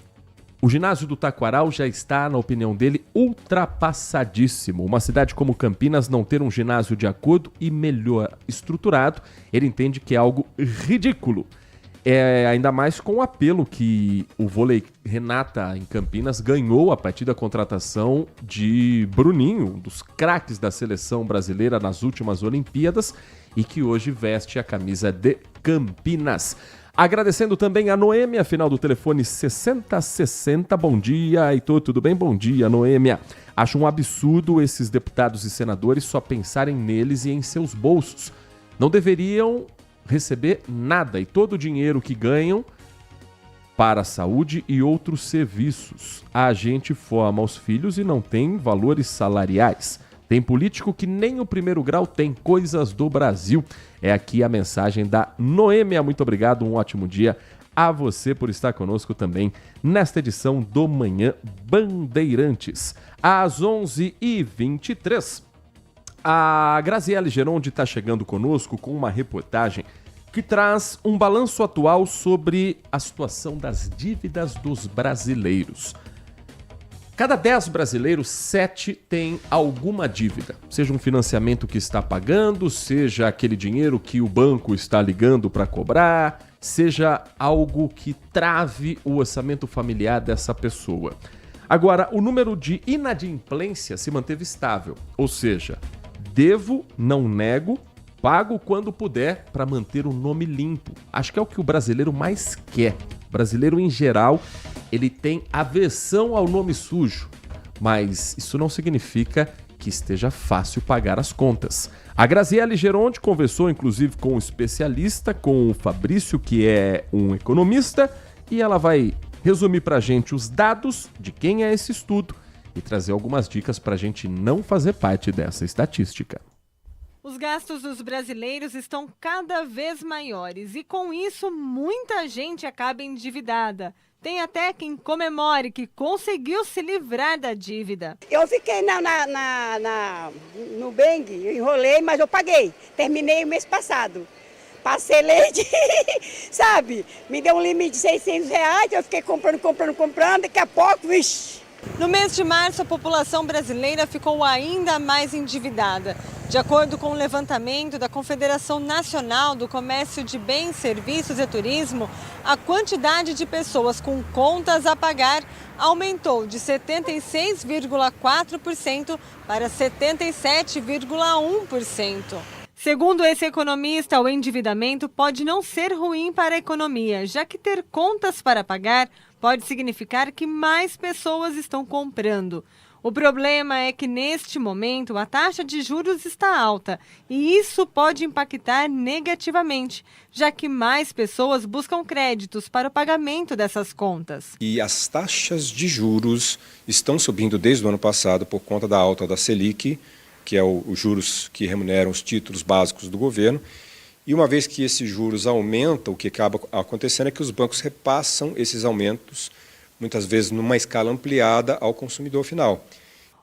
o ginásio do Taquaral já está, na opinião dele, ultrapassadíssimo. Uma cidade como Campinas não ter um ginásio de acordo e melhor estruturado, ele entende que é algo ridículo. Ainda mais com o apelo que o vôlei Renata em Campinas ganhou a partir da contratação de Bruninho, um dos craques da seleção brasileira nas últimas Olimpíadas, e que hoje veste a camisa de Campinas. Agradecendo também a Noêmia, final do telefone 6060. Bom dia, Heitor, tudo bem? Bom dia, Noêmia. Acho um absurdo esses deputados e senadores só pensarem neles e em seus bolsos. Não deveriam receber nada e todo o dinheiro que ganham para a saúde e outros serviços. A gente forma os filhos e não tem valores salariais. Tem político que nem o primeiro grau tem, coisas do Brasil. É aqui a mensagem da Noêmia. Muito obrigado, um ótimo dia a você por estar conosco também nesta edição do Manhã Bandeirantes. Às 11h23, a Graziele Geronde está chegando conosco com uma reportagem que traz um balanço atual sobre a situação das dívidas dos brasileiros. Cada 10 brasileiros, 7 têm alguma dívida, seja um financiamento que está pagando, seja aquele dinheiro que o banco está ligando para cobrar, seja algo que trave o orçamento familiar dessa pessoa. Agora, o número de inadimplência se manteve estável, ou seja, devo, não nego, pago quando puder para manter o nome limpo. Acho que é o que o brasileiro mais quer. O brasileiro, em geral, ele tem aversão ao nome sujo, mas isso não significa que esteja fácil pagar as contas. A Graziele Geronde conversou, inclusive, com um especialista, com o Fabrício, que é um economista, e ela vai resumir para a gente os dados de quem é esse estudo e trazer algumas dicas para a gente não fazer parte dessa estatística. Os gastos dos brasileiros estão cada vez maiores e, com isso, muita gente acaba endividada. Tem até quem comemore que conseguiu se livrar da dívida. Eu fiquei no Beng, enrolei, mas eu paguei. Terminei o mês passado. Passei leite, sabe? Me deu um limite de R$600, eu fiquei comprando, daqui a pouco, vixi. No mês de março, a população brasileira ficou ainda mais endividada. De acordo com o levantamento da Confederação Nacional do Comércio de Bens, Serviços e Turismo, a quantidade de pessoas com contas a pagar aumentou de 76,4% para 77,1%. Segundo esse economista, o endividamento pode não ser ruim para a economia, já que ter contas para pagar pode significar que mais pessoas estão comprando. O problema é que, neste momento, a taxa de juros está alta e isso pode impactar negativamente, já que mais pessoas buscam créditos para o pagamento dessas contas. E as taxas de juros estão subindo desde o ano passado por conta da alta da Selic, que é os juros que remuneram os títulos básicos do governo. E uma vez que esses juros aumentam, o que acaba acontecendo é que os bancos repassam esses aumentos, muitas vezes numa escala ampliada, ao consumidor final.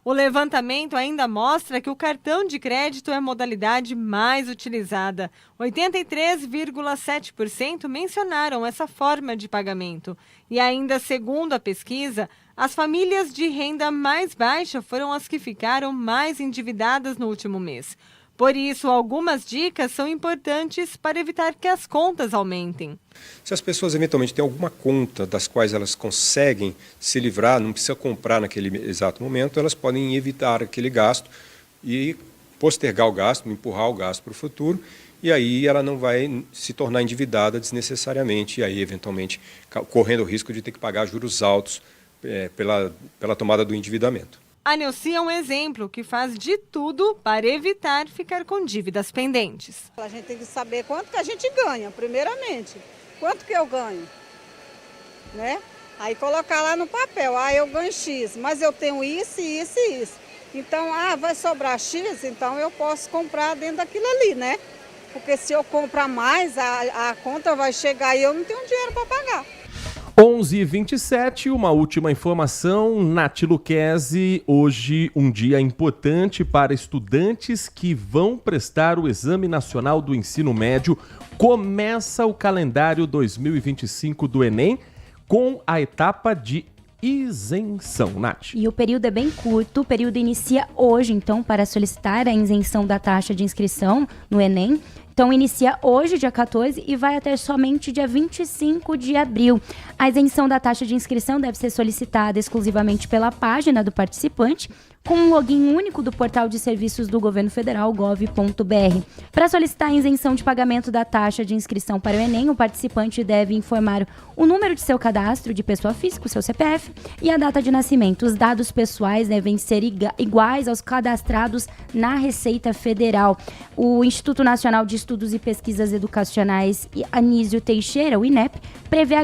O levantamento ainda mostra que o cartão de crédito é a modalidade mais utilizada. 83,7% mencionaram essa forma de pagamento. E ainda segundo a pesquisa, as famílias de renda mais baixa foram as que ficaram mais endividadas no último mês. Por isso, algumas dicas são importantes para evitar que as contas aumentem. Se as pessoas eventualmente têm alguma conta das quais elas conseguem se livrar, não precisa comprar naquele exato momento, elas podem evitar aquele gasto e postergar o gasto, empurrar o gasto para o futuro, e aí ela não vai se tornar endividada desnecessariamente, e aí eventualmente correndo o risco de ter que pagar juros altos pela tomada do endividamento. A Neuci é um exemplo que faz de tudo para evitar ficar com dívidas pendentes. A gente tem que saber quanto que a gente ganha, primeiramente. Quanto que eu ganho, né? Aí colocar lá no papel, eu ganho X, mas eu tenho isso, isso e isso. Então, vai sobrar X, então eu posso comprar dentro daquilo ali, né? Porque se eu comprar mais, a conta vai chegar e eu não tenho dinheiro para pagar. 11h27, uma última informação, Nath Luquezzi, hoje um dia importante para estudantes que vão prestar o Exame Nacional do Ensino Médio. Começa o calendário 2025 do Enem com a etapa de isenção, Nath. E o período é bem curto, o período inicia hoje, então, para solicitar a isenção da taxa de inscrição no Enem. Então, inicia hoje, dia 14, e vai até somente dia 25 de abril. A isenção da taxa de inscrição deve ser solicitada exclusivamente pela página do participante, com um login único do portal de serviços do governo federal, gov.br. Para solicitar a isenção de pagamento da taxa de inscrição para o Enem, o participante deve informar o número de seu cadastro de pessoa física, o seu CPF, e a data de nascimento. Os dados pessoais devem ser iguais aos cadastrados na Receita Federal. O Instituto Nacional de Estudos e Pesquisas Educacionais, Anísio Teixeira, o INEP, prevê a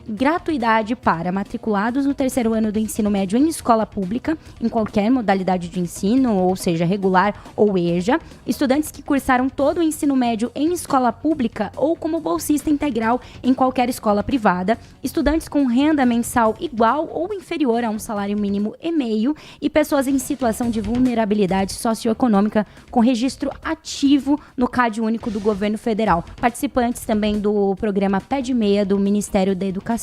gratuidade para matriculados no terceiro ano do ensino médio em escola pública, em qualquer modalidade de ensino, ou seja, regular ou EJA, estudantes que cursaram todo o ensino médio em escola pública ou como bolsista integral em qualquer escola privada, estudantes com renda mensal igual ou inferior a um salário mínimo e meio e pessoas em situação de vulnerabilidade socioeconômica com registro ativo no CAD único do governo federal. Participantes também do programa Pé de Meia do Ministério da Educação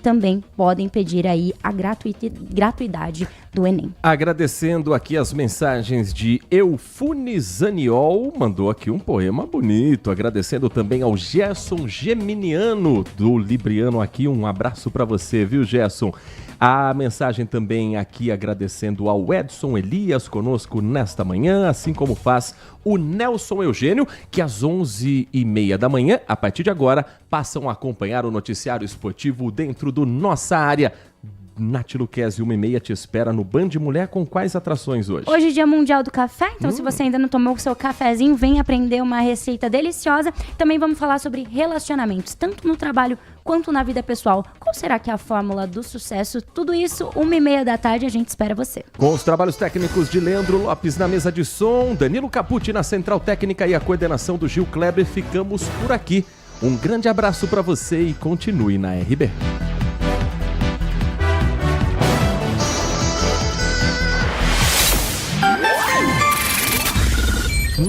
também podem pedir aí a gratuidade do Enem. Agradecendo aqui as mensagens de Eufunizaniol, mandou aqui um poema bonito, agradecendo também ao Gerson Geminiano do Libriano aqui, um abraço para você, viu, Gerson? A mensagem também aqui agradecendo ao Edson Elias conosco nesta manhã, assim como faz o Nelson Eugênio, que às 11h30 da manhã, a partir de agora, passam a acompanhar o noticiário esportivo dentro do Nossa Área. Nath Luquezzi, 1h30 te espera no Band Mulher com quais atrações hoje? Hoje é Dia Mundial do Café, então se você ainda não tomou o seu cafezinho, vem aprender uma receita deliciosa. Também vamos falar sobre relacionamentos, tanto no trabalho quanto na vida pessoal. Qual será que é a fórmula do sucesso? Tudo isso, 1h30 da tarde, a gente espera você. Com os trabalhos técnicos de Leandro Lopes na mesa de som, Danilo Capucci na central técnica e a coordenação do Gil Kleber, ficamos por aqui. Um grande abraço para você e continue na RB.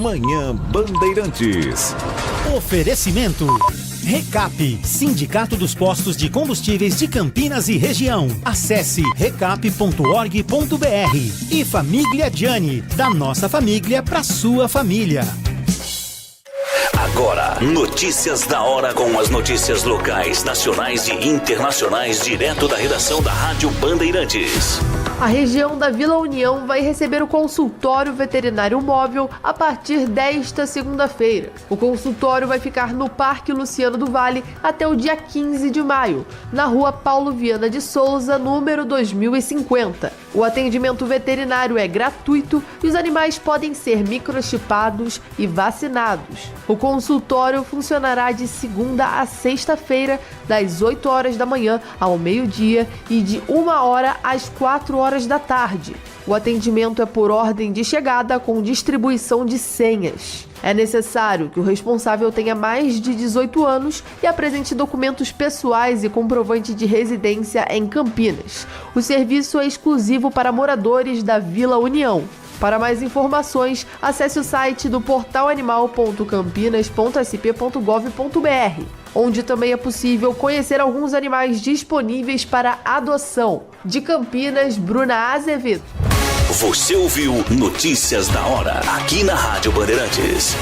Manhã Bandeirantes. Oferecimento. Recap, Sindicato dos Postos de Combustíveis de Campinas e Região. Acesse recap.org.br. E Família Gianni, da nossa família para sua família. Agora, notícias da hora com as notícias locais, nacionais e internacionais, direto da redação da Rádio Bandeirantes. A região da Vila União vai receber o consultório veterinário móvel a partir desta segunda-feira. O consultório vai ficar no Parque Luciano do Vale até o dia 15 de maio, na rua Paulo Viana de Souza, número 2050. O atendimento veterinário é gratuito e os animais podem ser microchipados e vacinados. O consultório funcionará de segunda a sexta-feira, das 8 horas da manhã ao meio-dia e de 1 hora às 4 horas da tarde. O atendimento é por ordem de chegada com distribuição de senhas. É necessário que o responsável tenha mais de 18 anos e apresente documentos pessoais e comprovante de residência em Campinas. O serviço é exclusivo para moradores da Vila União. Para mais informações, acesse o site do portalanimal.campinas.sp.gov.br, onde também é possível conhecer alguns animais disponíveis para adoção. De Campinas, Bruna Azevedo. Você ouviu Notícias da Hora, aqui na Rádio Bandeirantes.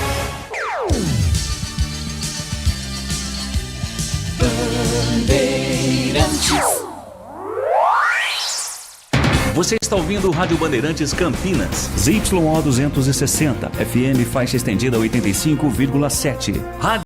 Você está ouvindo o Rádio Bandeirantes Campinas. ZYO 260, FM faixa estendida 85,7.